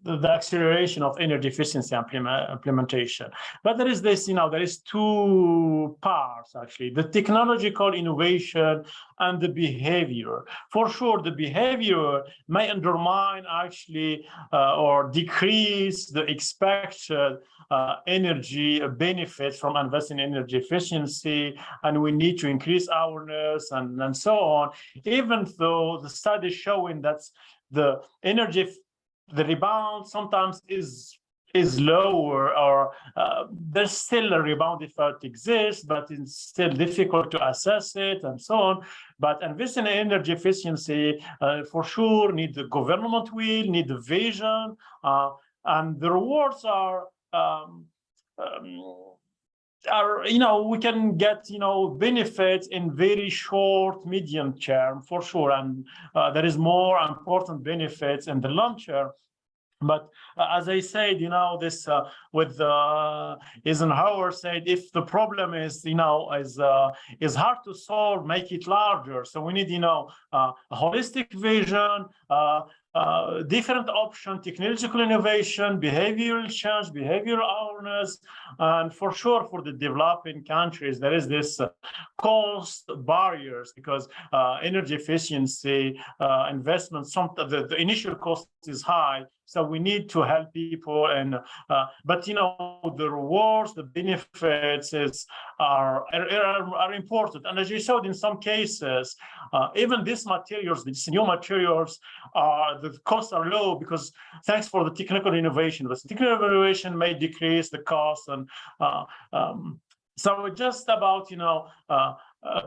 the acceleration of energy efficiency implementation. But there is this, there is two parts actually: the technological innovation and the behavior. For sure, the behavior may undermine actually or decrease the expected energy benefits from investing in energy efficiency, and we need to increase awareness and so on. Even though the study is showing that the rebound sometimes is lower, or there's still a rebound effect exists, but it's still difficult to assess it and so on. But investing in energy efficiency for sure need the government will, need the vision, and the rewards are we can get benefits in very short, medium term for sure, and there is more important benefits in the long term. But as I said, this with Eisenhower said, if the problem is is hard to solve, make it larger. So we need a holistic vision, different option, technological innovation, behavioral change, behavioral awareness, and for sure for the developing countries there is this cost barriers, because energy efficiency investment, the initial cost is high. So we need to help people, and but the rewards, the benefits are important. And as you showed, in some cases, even these materials, these new materials, the costs are low because thanks for the technical innovation. But technical innovation may decrease the cost, and so it's just about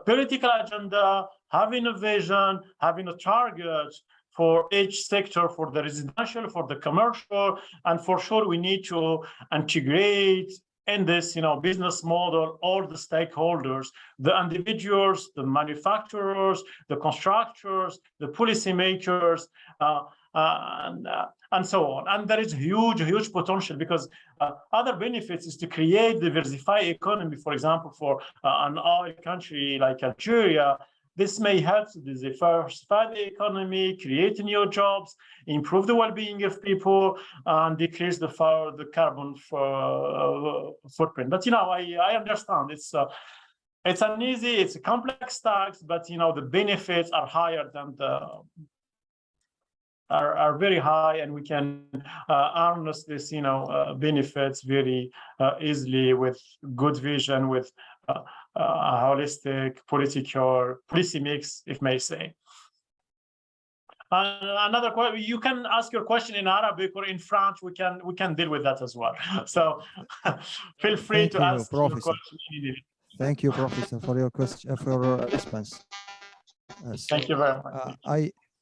political agenda, having a vision, having a target. for each sector, for the residential, for the commercial, and for sure we need to integrate in this, business model, all the stakeholders, the individuals, the manufacturers, the constructors, the policymakers, and so on. And there is huge potential, because other benefits is to create diversified economy. For example, for an oil country like Algeria, this may help to diversify the economy, create new jobs, improve the well-being of people, and decrease the carbon footprint. But I understand it's uneasy, it's a complex tax, but the benefits are higher than are very high, and we can harness this benefits very easily with good vision, with a holistic policy mix, if may say. Another question, you can ask your question in Arabic or in French. We can deal with that as well. So feel free to ask your question. Thank you, Professor, for your question, for your response. Thank you very much.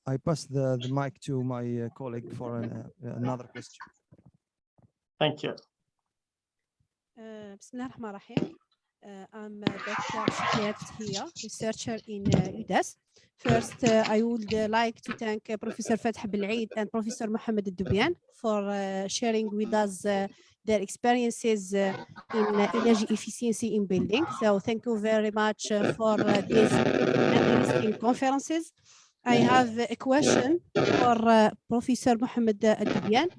I pass the mic to my colleague for another question. Thank you. Bismillah ar-Rahman ar-Rahim. I'm Dr. Fateh here, researcher in UDAS. First, I would like to thank Professor Fateh Belaid and Professor Mohamed Aldubyane for sharing with us their experiences in energy efficiency in building. So thank you very much for these interesting conferences. I have a question for Professor Mohamed Aldubyane.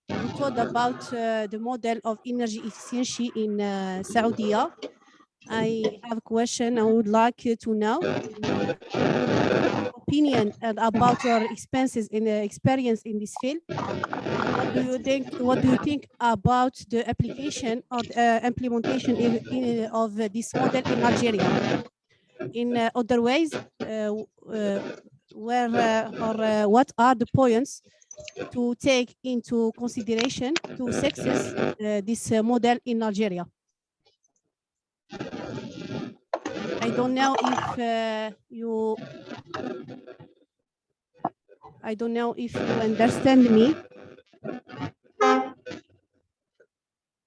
You talked about the model of energy efficiency in Saudi. I have a question. I would like to know opinion about your experience in this field. What do you think about the application or the implementation of this model in Algeria? In other ways, what are the points to take into consideration to success this model in Algeria? I don't know if you understand me.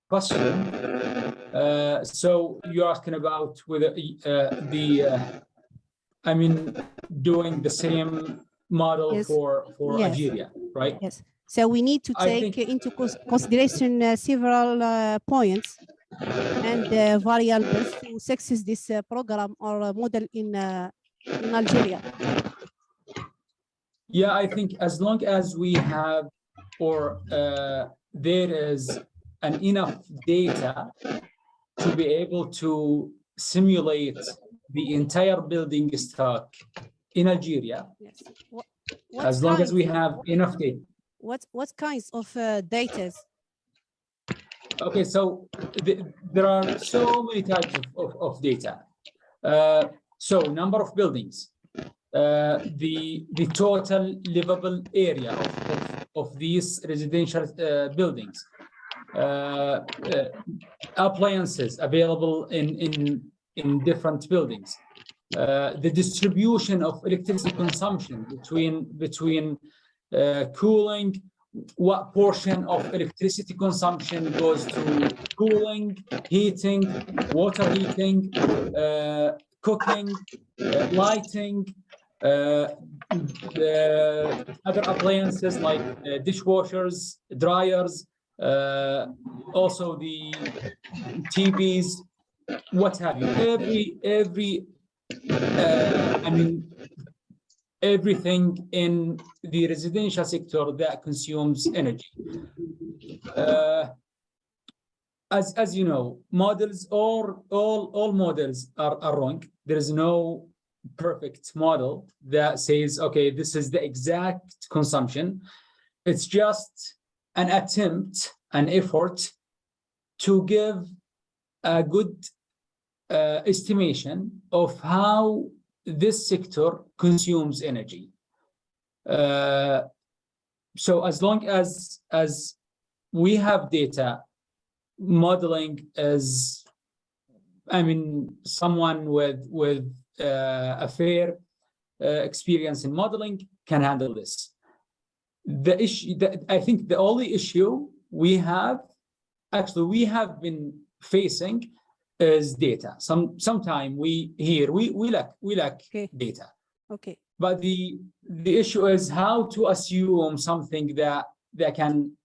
Question. So you're asking about whether doing the same model, yes, for yes, Algeria, right? Yes. So we need to take into consideration several points and variables to success this program or model in Algeria. Yeah, I think as long as we have there is enough data to be able to simulate the entire building stock in Algeria, yes. As long as we have enough data. What kinds of data? Okay, so there are so many types of data. So number of buildings, the total livable area of these residential buildings, appliances available in different buildings, the distribution of electricity consumption between cooling, what portion of electricity consumption goes to cooling, heating, water heating, cooking, lighting, the other appliances like dishwashers, dryers, also the TVs, what have you. Everything in the residential sector that consumes energy. As you know, models all models are wrong. There is no perfect model that says, okay, this is the exact consumption. It's just an attempt, an effort to give a good estimation of how this sector consumes energy. So as long as we have data, modeling is, someone with a fair experience in modeling can handle this. The issue that I think the only issue we have been facing is data. Sometime we lack data. Okay. But the issue is how to assume something that can,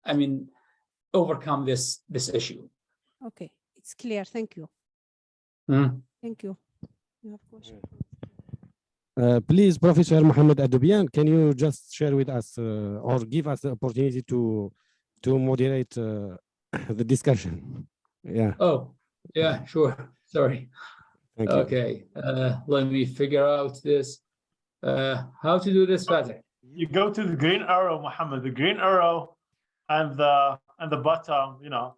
I mean, overcome this issue. Okay, it's clear. Thank you. Thank you. You have question? Please, Professor Mohamed Aldubyane, can you just share with us or give us the opportunity to moderate the discussion? Yeah. Oh, yeah, sure. Sorry. Thank you. Okay, let me figure out this. How to do this, Fateh? You go to the green arrow, Mohammed, the green arrow, and the bottom, you know,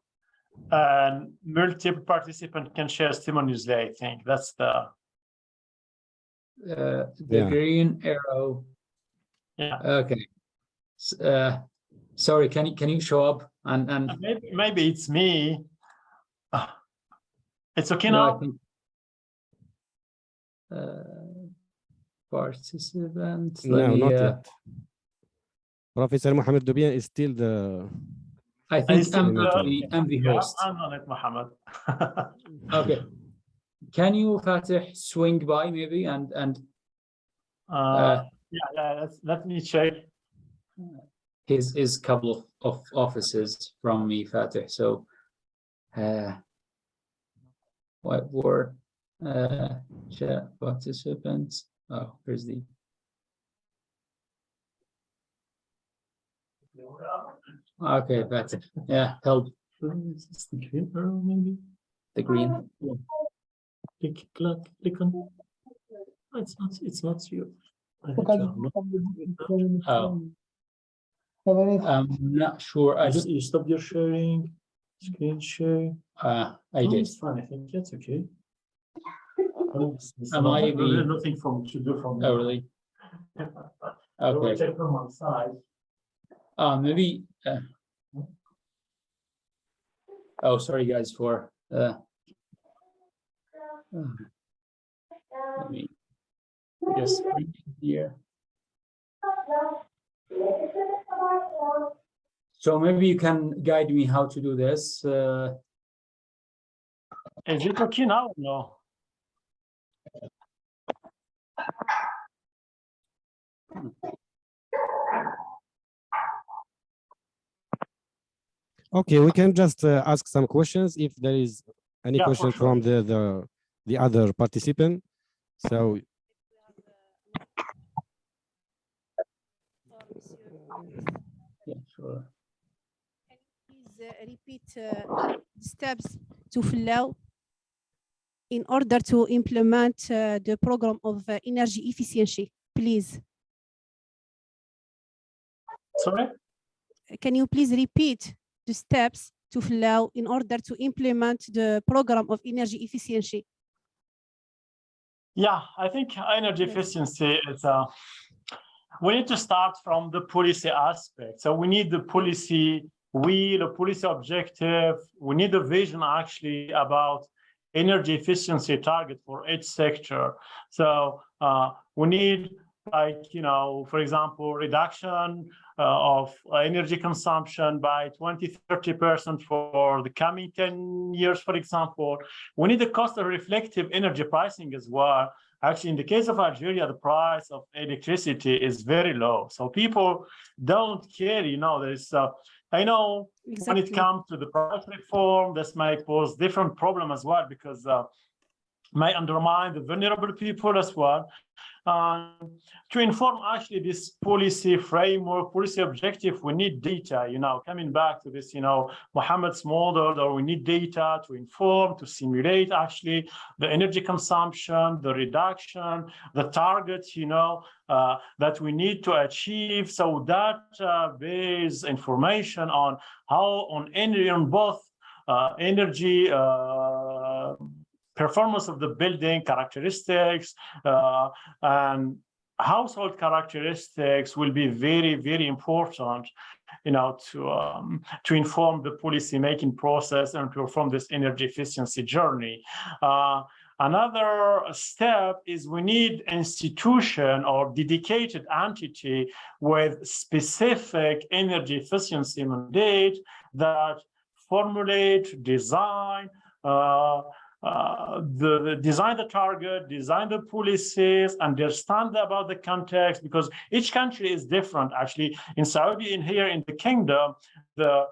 and multiple participants can share simultaneously. I think that's the green arrow. Yeah. Okay. Sorry, can you show up and maybe it's me. It's okay no, now. I think, participant. No, not yet. Professor Mohamed Aldubyane is still the. I think I'm the host. I'm on it, Mohammed. Okay. Can you, Fateh, swing by maybe and yeah, let me check. His couple of offices from me, Fateh. So what were chat participants? Oh, here's the okay, Fateh. Yeah, help. Is this the green arrow, maybe? The green. Click on. Oh, it's not you. Oh. I'm not sure. You stop your sharing, screen share. I did. It's fine. I think that's okay. There's nothing to do from. Oh, really? Okay. Check from one side. Maybe. Oh, sorry, guys, for. Let me just bring it here. So maybe you can guide me how to do this. Is it okay now? No. Okay, we can just ask some questions if there is any question for sure. from the other participant. So. Yeah, sure. Can you please repeat steps to follow in order to implement the program of energy efficiency, please? Sorry? Can you please repeat the steps to follow in order to implement the program of energy efficiency? Yeah, I think energy efficiency is we need to start from the policy aspect. So we need the policy wheel, a policy objective. We need a vision actually about energy efficiency target for each sector. So we need, like, you know, for example, reduction of energy consumption by 20–30% for the coming 10 years, for example. We need the cost of reflective energy pricing as well. Actually, in the case of Algeria, the price of electricity is very low. So people don't care, you know, there's, I know when it comes to the price reform, this may pose different problem as well, because may undermine the vulnerable people as well. To inform actually this policy framework, policy objective, we need data, you know, coming back to this, you know, Mohamed's model, or we need data to inform, to simulate actually the energy consumption, the reduction, the targets, you know, that we need to achieve. So that based information on how on both energy performance of the building characteristics and household characteristics will be very, very important, you know, to inform the policy making process and to perform this energy efficiency journey. Another step is we need institution or dedicated entity with specific energy efficiency mandate that formulate, design, design the target, design the policies, understand about the context, because each country is different. Actually, in Saudi and here in the kingdom, the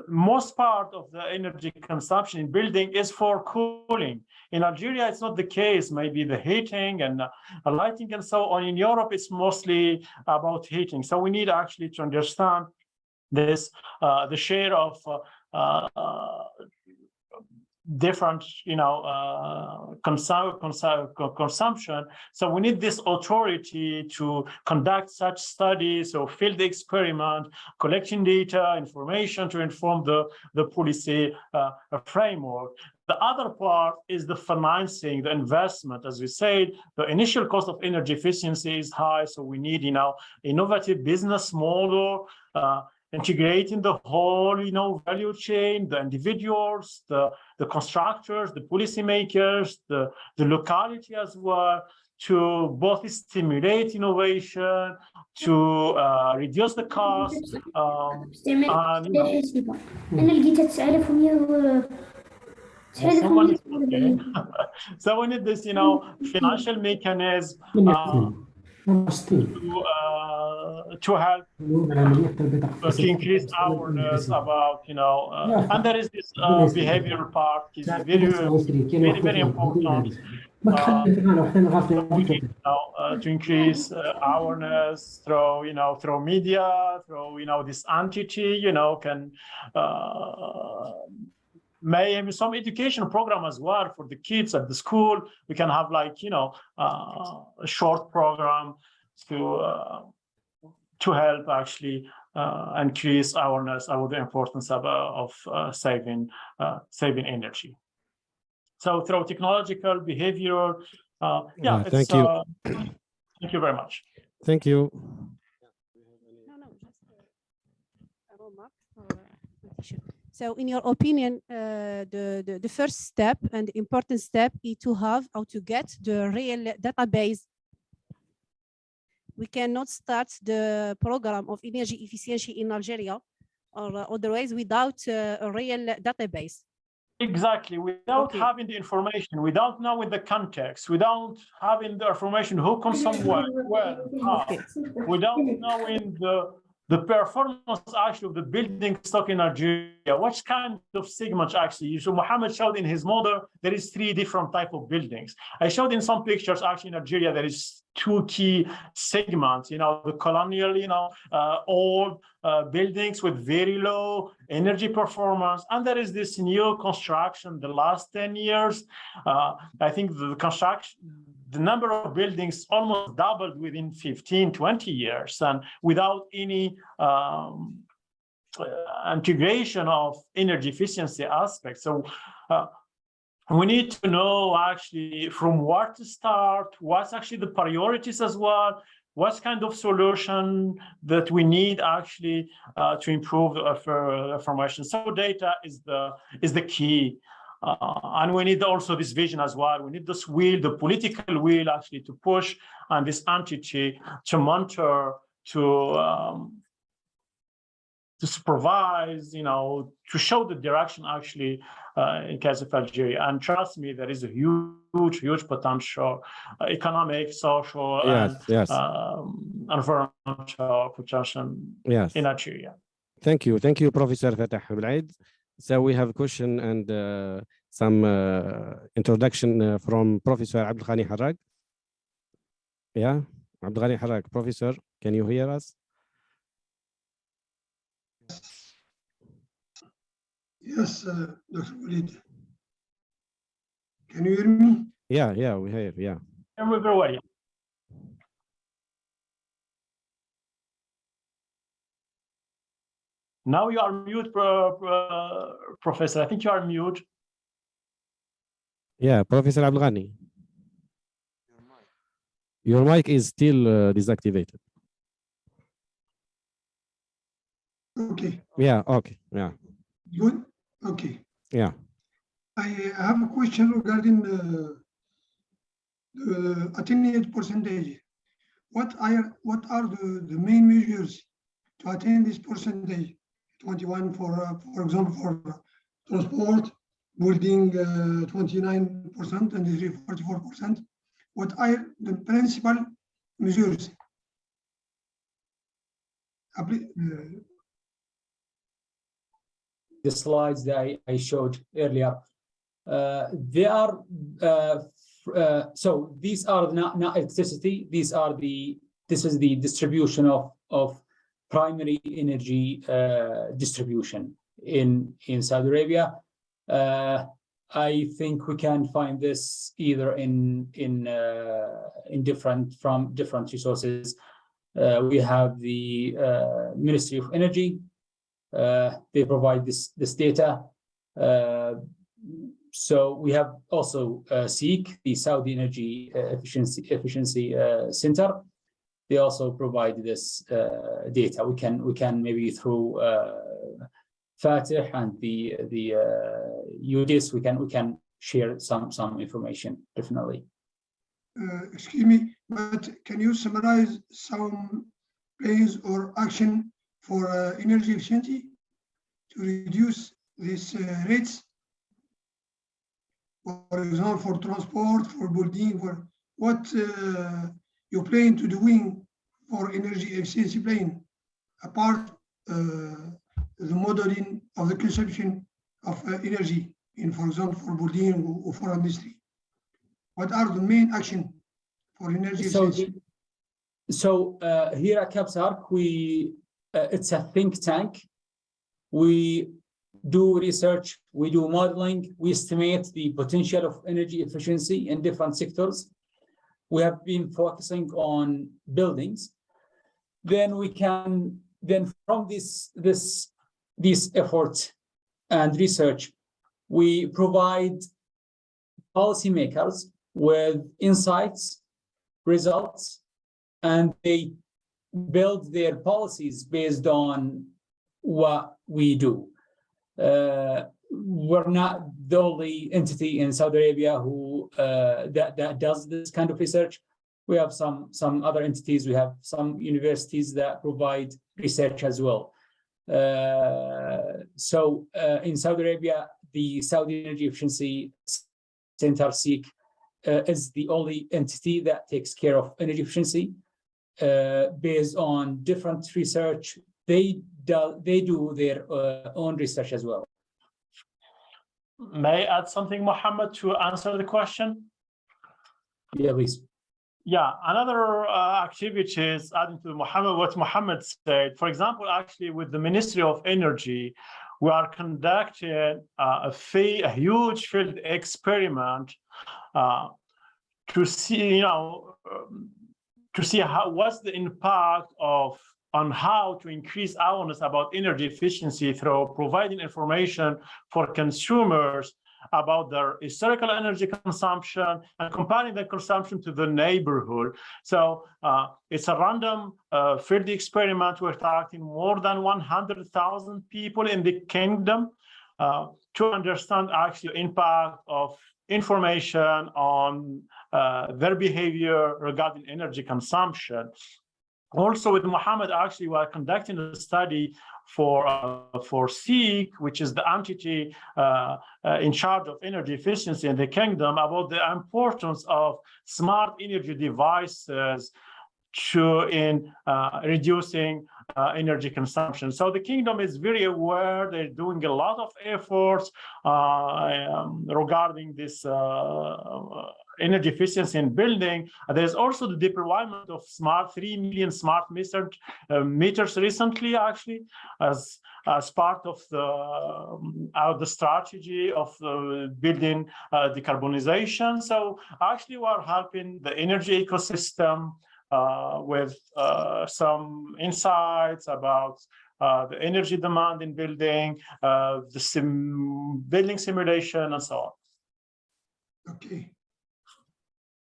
most part of the energy consumption in building is for cooling. In Algeria, it's not the case. Maybe the heating and lighting and so on. In Europe, it's mostly about heating. So we need actually to understand this, the share of different, consumption. So we need this authority to conduct such studies or field experiment, collecting data, information to inform the policy framework. The other part is the financing, the investment. As we said, the initial cost of energy efficiency is high, so we need, innovative business model, integrating the whole, value chain, the individuals, the constructors, the policymakers, the locality as well, to both stimulate innovation, to reduce the cost. So we need this, financial mechanism to help to increase awareness about, and there is this behavioral part is very, very, very important. To increase awareness through, through media, through, this entity, can maybe some education program as well for the kids at the school. We can have like, a short program to help actually increase awareness about the importance of saving energy. So through technological behavior, thank you. Thank you very much. Thank you. A remark or so in your opinion, the first step and important step is to have or to get the real database. We cannot start the program of energy efficiency in Algeria or otherwise without a real database. Exactly, without having the information, without knowing the context, without having the information who consumes what, how, without knowing the performance actually of the building stock in Algeria, what kind of segments actually. So Mohamed showed in his model, there is 3 different types of buildings. I showed in some pictures actually in Algeria, there is 2 key segments, the colonial, old buildings with very low energy performance. And there is this new construction, the last 10 years. I think the number of buildings almost doubled within 15, 20 years, and without any integration of energy efficiency aspects. So we need to know actually from where to start, what's actually the priorities as well, what kind of solution that we need actually to improve the information. So data is the key. And we need also this vision as well. We need this will, the political will actually to push and this entity to monitor, to supervise, to show the direction actually in case of Algeria. And trust me, there is a huge potential, economic, social, and environmental potential in Algeria. Thank you, Professor Fateh Belaid. So we have a question and some introduction from Professor Abdelghani Harag. Yeah, Abdelghani Harag, Professor, can you hear us? Yes, Dr. Belaid. Can you hear me? Yeah, we hear, yeah. Very well. Now you are mute, Professor. I think you are mute. Yeah, Professor Abdelghani. Your mic is still deactivated. Okay. Yeah, okay, yeah. Good? Okay. Yeah. I have a question regarding the attained percentage. What are the main measures to attain this percentage? 21 for example, for transport, building 29% and 44%. What are the principal measures? The slides that I showed earlier, they are so these are not electricity. This is the distribution of primary energy distribution in Saudi Arabia. I think we can find this either in different resources. We have the Ministry of Energy. They provide this data. So we have also SEEK, the Saudi Energy Efficiency Center. They also provide this data. We can maybe through Fateh and the UDIS, we can share some information, definitely. Excuse me, but can you summarize some plans or action for energy efficiency to reduce these rates? For example, for transport, for building, for what you plan to doing for energy efficiency plan, apart the modeling of the consumption of energy in, for example, for building or for industry. What are the main action for energy efficiency? So here at CAPSARC, it's a think tank. We do research, we do modeling, we estimate the potential of energy efficiency in different sectors. We have been focusing on buildings. Then from these efforts and research, we provide policymakers with insights, results, and they build their policies based on what we do. We're not the only entity in Saudi Arabia who that does this kind of research. We have some other entities. We have some universities that provide research as well. So in Saudi Arabia, the Saudi Energy Efficiency Center, SEEK, is the only entity that takes care of energy efficiency based on different research. They do their own research as well. May I add something, Mohamed, to answer the question? Yeah, please. Yeah, another activities adding to what Mohamed said. For example, actually with the Ministry of Energy, we are conducting a huge field experiment to see, what's the impact on how to increase awareness about energy efficiency through providing information for consumers about their historical energy consumption and comparing the consumption to the neighborhood. So it's a random field experiment. We're targeting more than 100,000 people in the kingdom to understand actually impact of information on their behavior regarding energy consumption. Also with Mohamed, actually, we are conducting a study for SEEK, which is the entity in charge of energy efficiency in the kingdom, about the importance of smart energy devices in reducing energy consumption. So the kingdom is very aware. They're doing a lot of efforts regarding this energy efficiency in building. There's also the deployment of 3 million smart meters recently, actually, as part of the strategy of building decarbonization. So actually, we are helping the energy ecosystem with some insights about the energy demand in building, building simulation, and so on. Okay.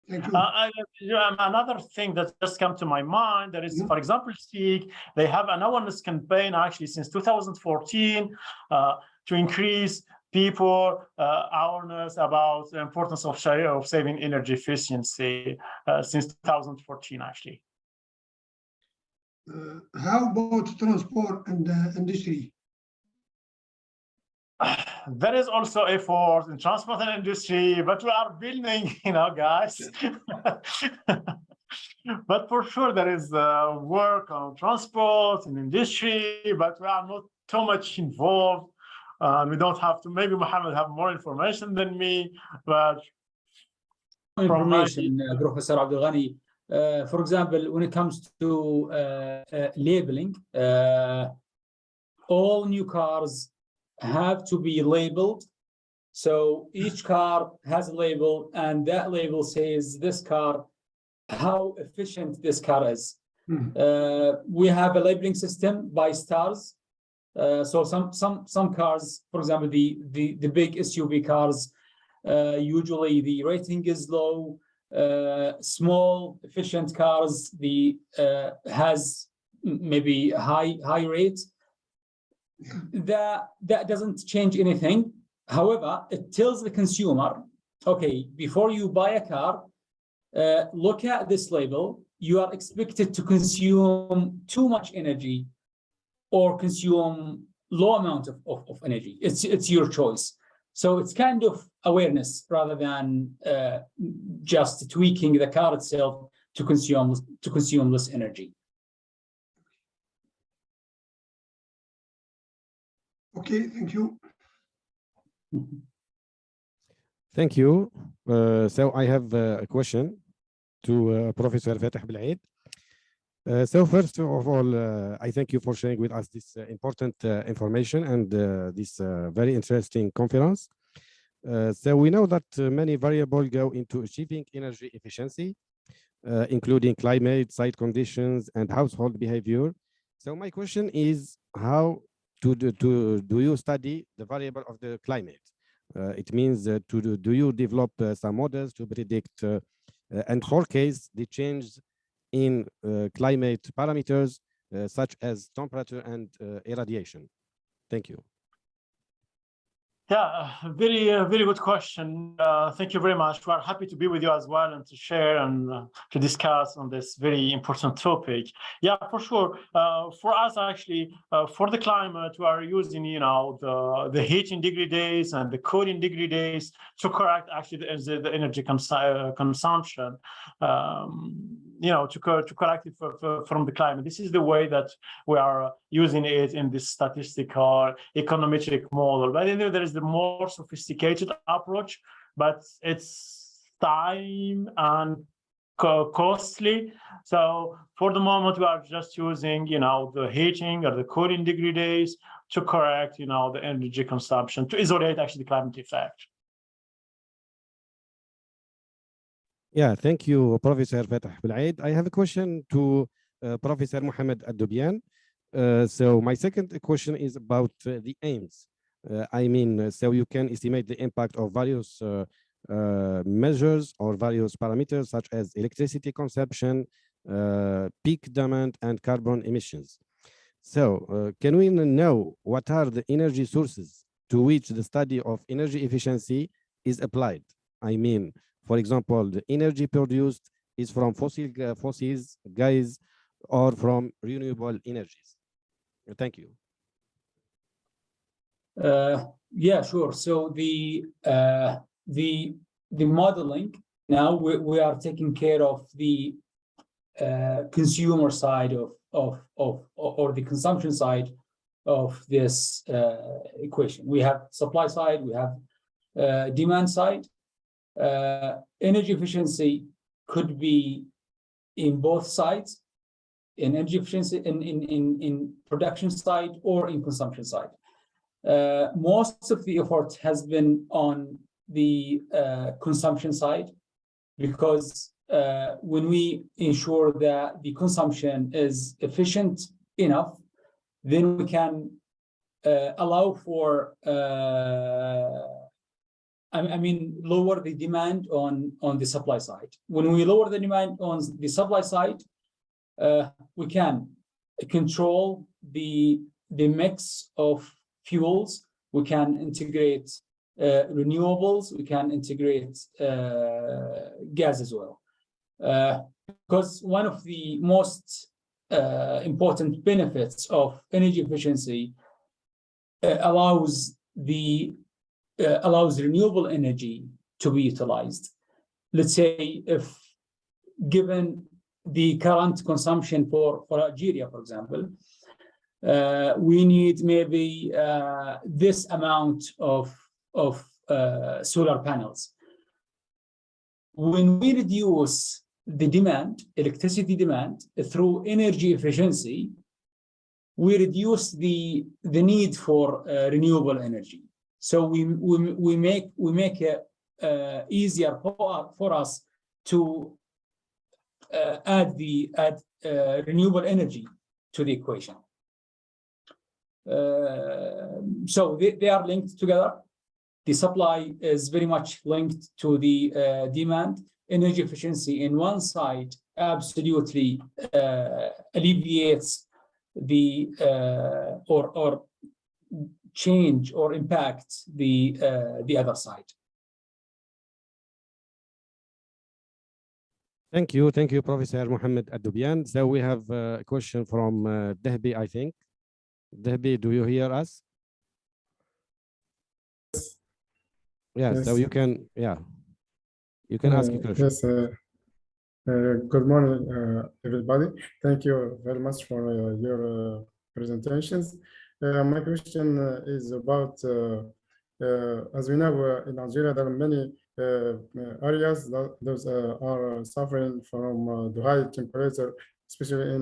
Thank you. Another thing that just came to my mind, there is, for example, SEEK, they have an awareness campaign actually since 2014 to increase people awareness about the importance of saving energy efficiency since 2014, actually. How about transport and industry? There is also effort in transport and industry, but we are building, guys. But for sure, there is work on transport and industry, but we are not too much involved. We don't have to. Maybe Mohamed have more information than me, but information, Professor Aldubyane. For example, when it comes to labeling, all new cars have to be labeled. So each car has a label, and that label says this car, how efficient this car is. We have a labeling system by stars. So some cars, for example, the big SUV cars, usually the rating is low. Small efficient cars, the has maybe high rate. That doesn't change anything. However, it tells the consumer, okay, before you buy a car, look at this label. You are expected to consume too much energy or consume low amount of energy. It's your choice. So it's kind of awareness rather than just tweaking the car itself to consume less energy. Okay, thank you. Thank you. So I have a question to Professor Fateh Belaid. So first of all, I thank you for sharing with us this important information and this very interesting conference. So we know that many variables go into achieving energy efficiency, including climate, site conditions, and household behavior. So my question is, how do you study the variable of the climate? It means do you develop some models to predict and forecast the change in climate parameters such as temperature and irradiation? Thank you. Yeah, very good question. Thank you very much. We are happy to be with you as well and to share and to discuss on this very important topic. Yeah, for sure. For us, actually, for the climate, we are using, the heating degree days and the cooling degree days to correct actually the energy consumption. To correct it from the climate. This is the way that we are using it in this statistical econometric model. But there is the more sophisticated approach, but it's time and costly. So for the moment, we are just using, the heating or the cooling degree days to correct, the energy consumption, to isolate actually the climate effect. Yeah, thank you, Professor Fateh Belaid. I have a question to Professor Mohamed Aldubyane. So my second question is about the aims. So you can estimate the impact of various measures or various parameters such as electricity consumption, peak demand, and carbon emissions. So can we know what are the energy sources to which the study of energy efficiency is applied? For example, the energy produced is from fossils, gas, or from renewable energies. Thank you. Yeah, sure. So the modeling now we are taking care of the consumer side or the consumption side of this equation. We have supply side, we have demand side. Energy efficiency could be in both sides, in energy efficiency in production side or in consumption side. Most of the effort has been on the consumption side, because when we ensure that the consumption is efficient enough, then we can allow for lower the demand on the supply side. When we lower the demand on the supply side, we can control the mix of fuels. We can integrate renewables, we can integrate gas as well. Because one of the most important benefits of energy efficiency allows renewable energy to be utilized. Let's say if given the current consumption for Algeria, for example, we need maybe this amount of solar panels. When we reduce the demand, electricity demand, through energy efficiency, we reduce the need for renewable energy. So we make it easier for us to add renewable energy to the equation. So they are linked together. The supply is very much linked to the demand. Energy efficiency in one side absolutely alleviates the or change or impact the other side. Thank you, Professor Mohamed Aldubyane. So we have a question from Dehbi, I think. Dehbi, do you hear us? Yes. So you can, you can ask a question. Yes. Good morning, everybody. Thank you very much for your presentations. My question is about, as we know, in Algeria, there are many areas that those are suffering from the high temperature, especially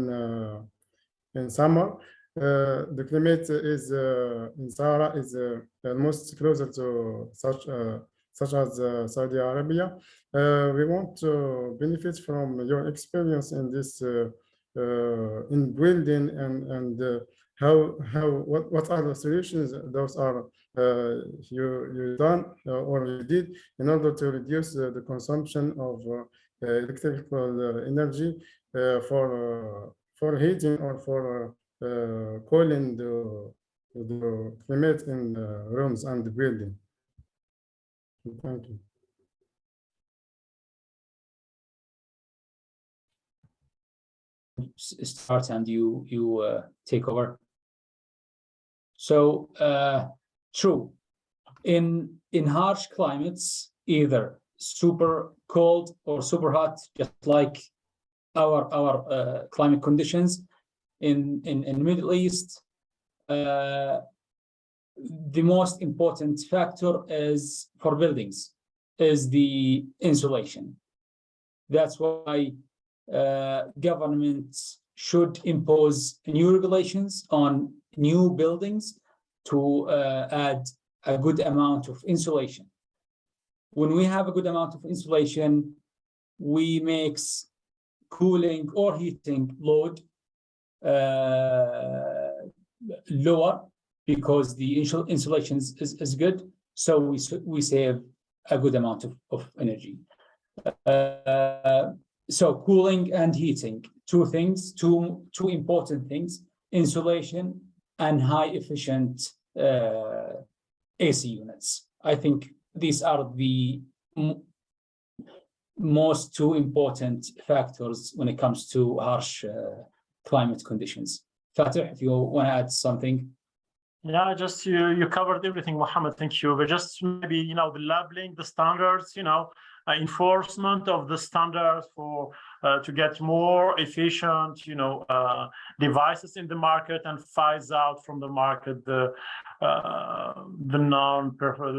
in summer. The climate is in Sahara is almost closer to such as Saudi Arabia. We want to benefit from your experience in this in building and what are the solutions those are you done or you did in order to reduce the consumption of electrical energy for heating or for cooling the climate in rooms and the building. Thank you. Start and you take over. So true, in harsh climates, either super cold or super hot, just like our climate conditions in Middle East, the most important factor is for buildings is the insulation. That's why governments should impose new regulations on new buildings to add a good amount of insulation. When we have a good amount of insulation, we make cooling or heating load lower because the insulation is good, so we save a good amount of energy. So cooling and heating, two important things: insulation and high efficient AC units. I think these are the most two important factors when it comes to harsh climate conditions. Fateh, if you want to add something. Yeah, just you covered everything, Mohamed. Thank you. But just maybe the labeling, the standards, enforcement of the standards for to get more efficient, devices in the market and phase out from the market the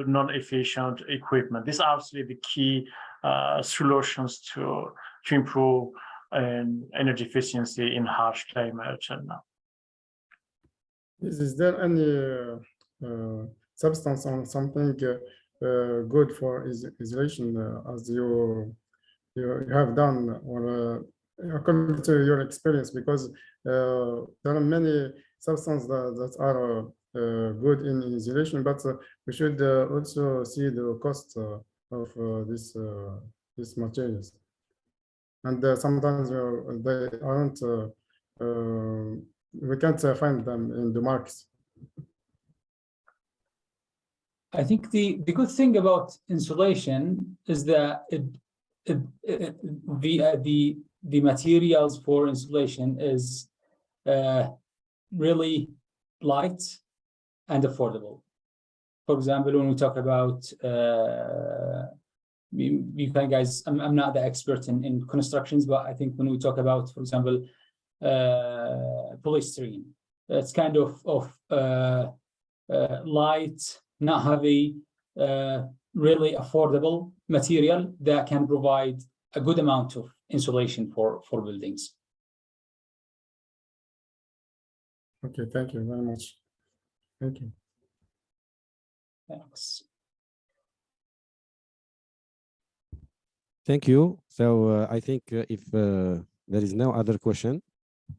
non-efficient equipment. These are absolutely the key solutions to improve energy efficiency in harsh climate. Is there any substance on something good for insulation as you have done, or according to your experience? Because there are many substances that are good in insulation, but we should also see the cost of these materials, and sometimes they aren't. We can't find them in the markets. I think the good thing about insulation is that the materials for insulation is really light and affordable. For example, when we talk about you can guys, I'm not the expert in constructions, but I think when we talk about, for example, polystyrene, it's kind of light, not heavy, really affordable material that can provide a good amount of insulation for buildings. Okay, thank you very much. Thank you. Thanks. Thank you. So I think if there is no other question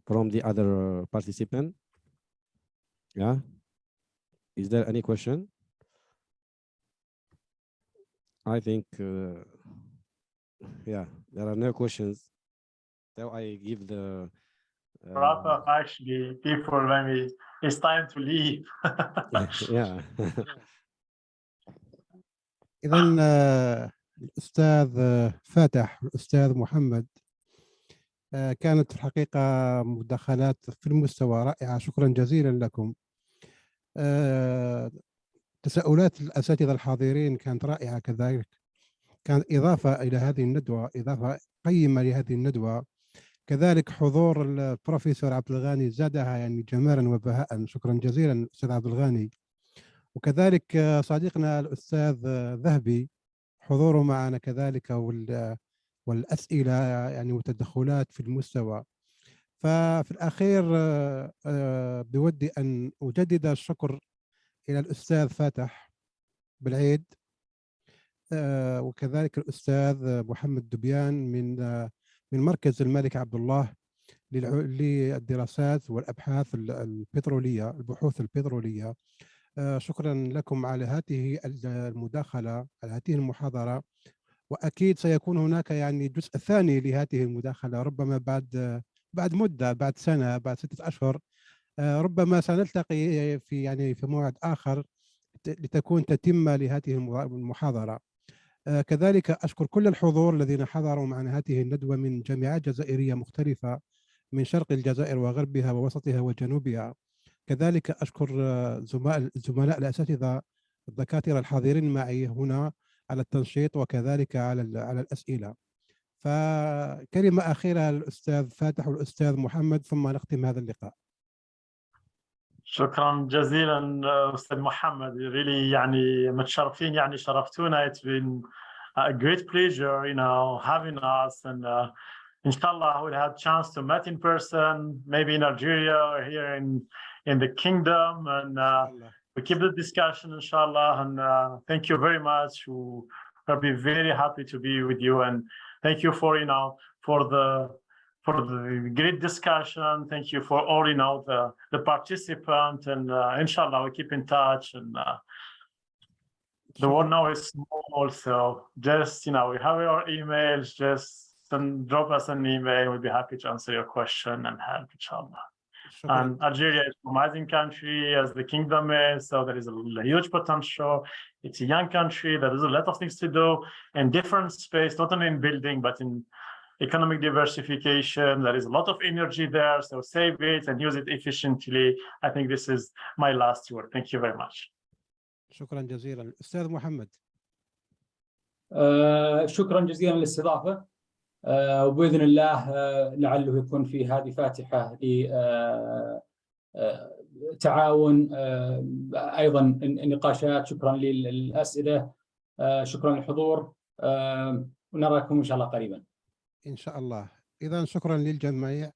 from the other participant, yeah, is there any question? I think, yeah, there are no questions. So I give the wrap up. Actually, people, maybe it's time to leave. yeah. إذا الأستاذ فاتح والأستاذ محمد كانت في الحقيقة مداخلات في المستوى رائعة. شكرا جزيلا لكم. تساؤلات الأساتذة الحاضرين كانت رائعة كذلك، كانت إضافة إلى هذه الندوة، إضافة قيمة لهذه الندوة. كذلك حضور البروفيسور عبد الغاني زادها يعني جمالا وبهاء. شكرا جزيلا أستاذ عبد الغاني. وكذلك صديقنا الأستاذ ذهبي حضوره معنا كذلك، والأسئلة يعني وتدخلات في المستوى. ففي الأخير بودي أن أجدد الشكر إلى الأستاذ فاتح بلعيد، وكذلك الأستاذ محمد دبيان من مركز الملك عبد الله للدراسات والأبحاث البترولية، البحوث البترولية. شكرا لكم على هذه المداخلة، على هذه المحاضرة. وأكيد سيكون هناك يعني جزء ثاني لهذه المداخلة، ربما بعد مدة، بعد سنة، بعد 6 أشهر، ربما سنلتقي في موعد آخر لتكون تتمة لهذه المحاضرة. كذلك أشكر كل الحضور الذين حضروا معنا هذه الندوة من جامعات جزائرية مختلفة، من شرق الجزائر وغربها ووسطها وجنوبها. كذلك أشكر زملاء الأساتذة الدكاترة الحاضرين معي هنا على التنشيط وكذلك على الأسئلة. فكلمة أخيرة للأستاذ فاتح والأستاذ محمد ثم نختم هذا اللقاء. شكرا جزيلا أستاذ محمد. really يعني متشرفين، يعني شرفتونا. It's been a great pleasure, having us, and inshallah we'll have a chance to meet in person, maybe in Algeria or here in the kingdom, and we keep the discussion, inshallah. And thank you very much. We'll be very happy to be with you, and thank you for the great discussion. Thank you for all the participants, and inshallah we keep in touch. And the world now is small, so just we have our emails. Just drop us an email. We'll be happy to answer your question and help, inshallah. And Algeria is an amazing country, as the kingdom is, so there is a huge potential. It's a young country. There is a lot of things to do in different space, not only in building, but in economic diversification. There is a lot of energy there, so save it and use it efficiently. I think this is my last word. Thank you very much. شكرا جزيلا. أستاذ محمد. شكرا جزيلا للاستضافة، وبإذن الله لعله يكون في هذه فاتحة لتعاون، أيضا النقاشات. شكرا للأسئلة، شكرا للحضور، ونراكم إن شاء الله قريبا إن شاء الله. إذا شكرا للجميع،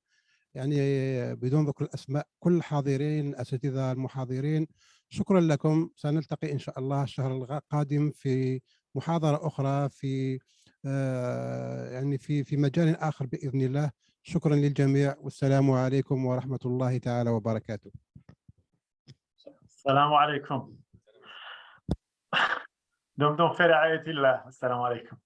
يعني بدون ذكر الأسماء، كل الحاضرين، الأساتذة المحاضرين، شكرا لكم. سنلتقي إن شاء الله الشهر القادم في محاضرة أخرى في يعني في مجال آخر بإذن الله. شكرا للجميع، والسلام عليكم ورحمة الله تعالى وبركاته. السلام عليكم. دمتم في رعاية الله. السلام عليكم.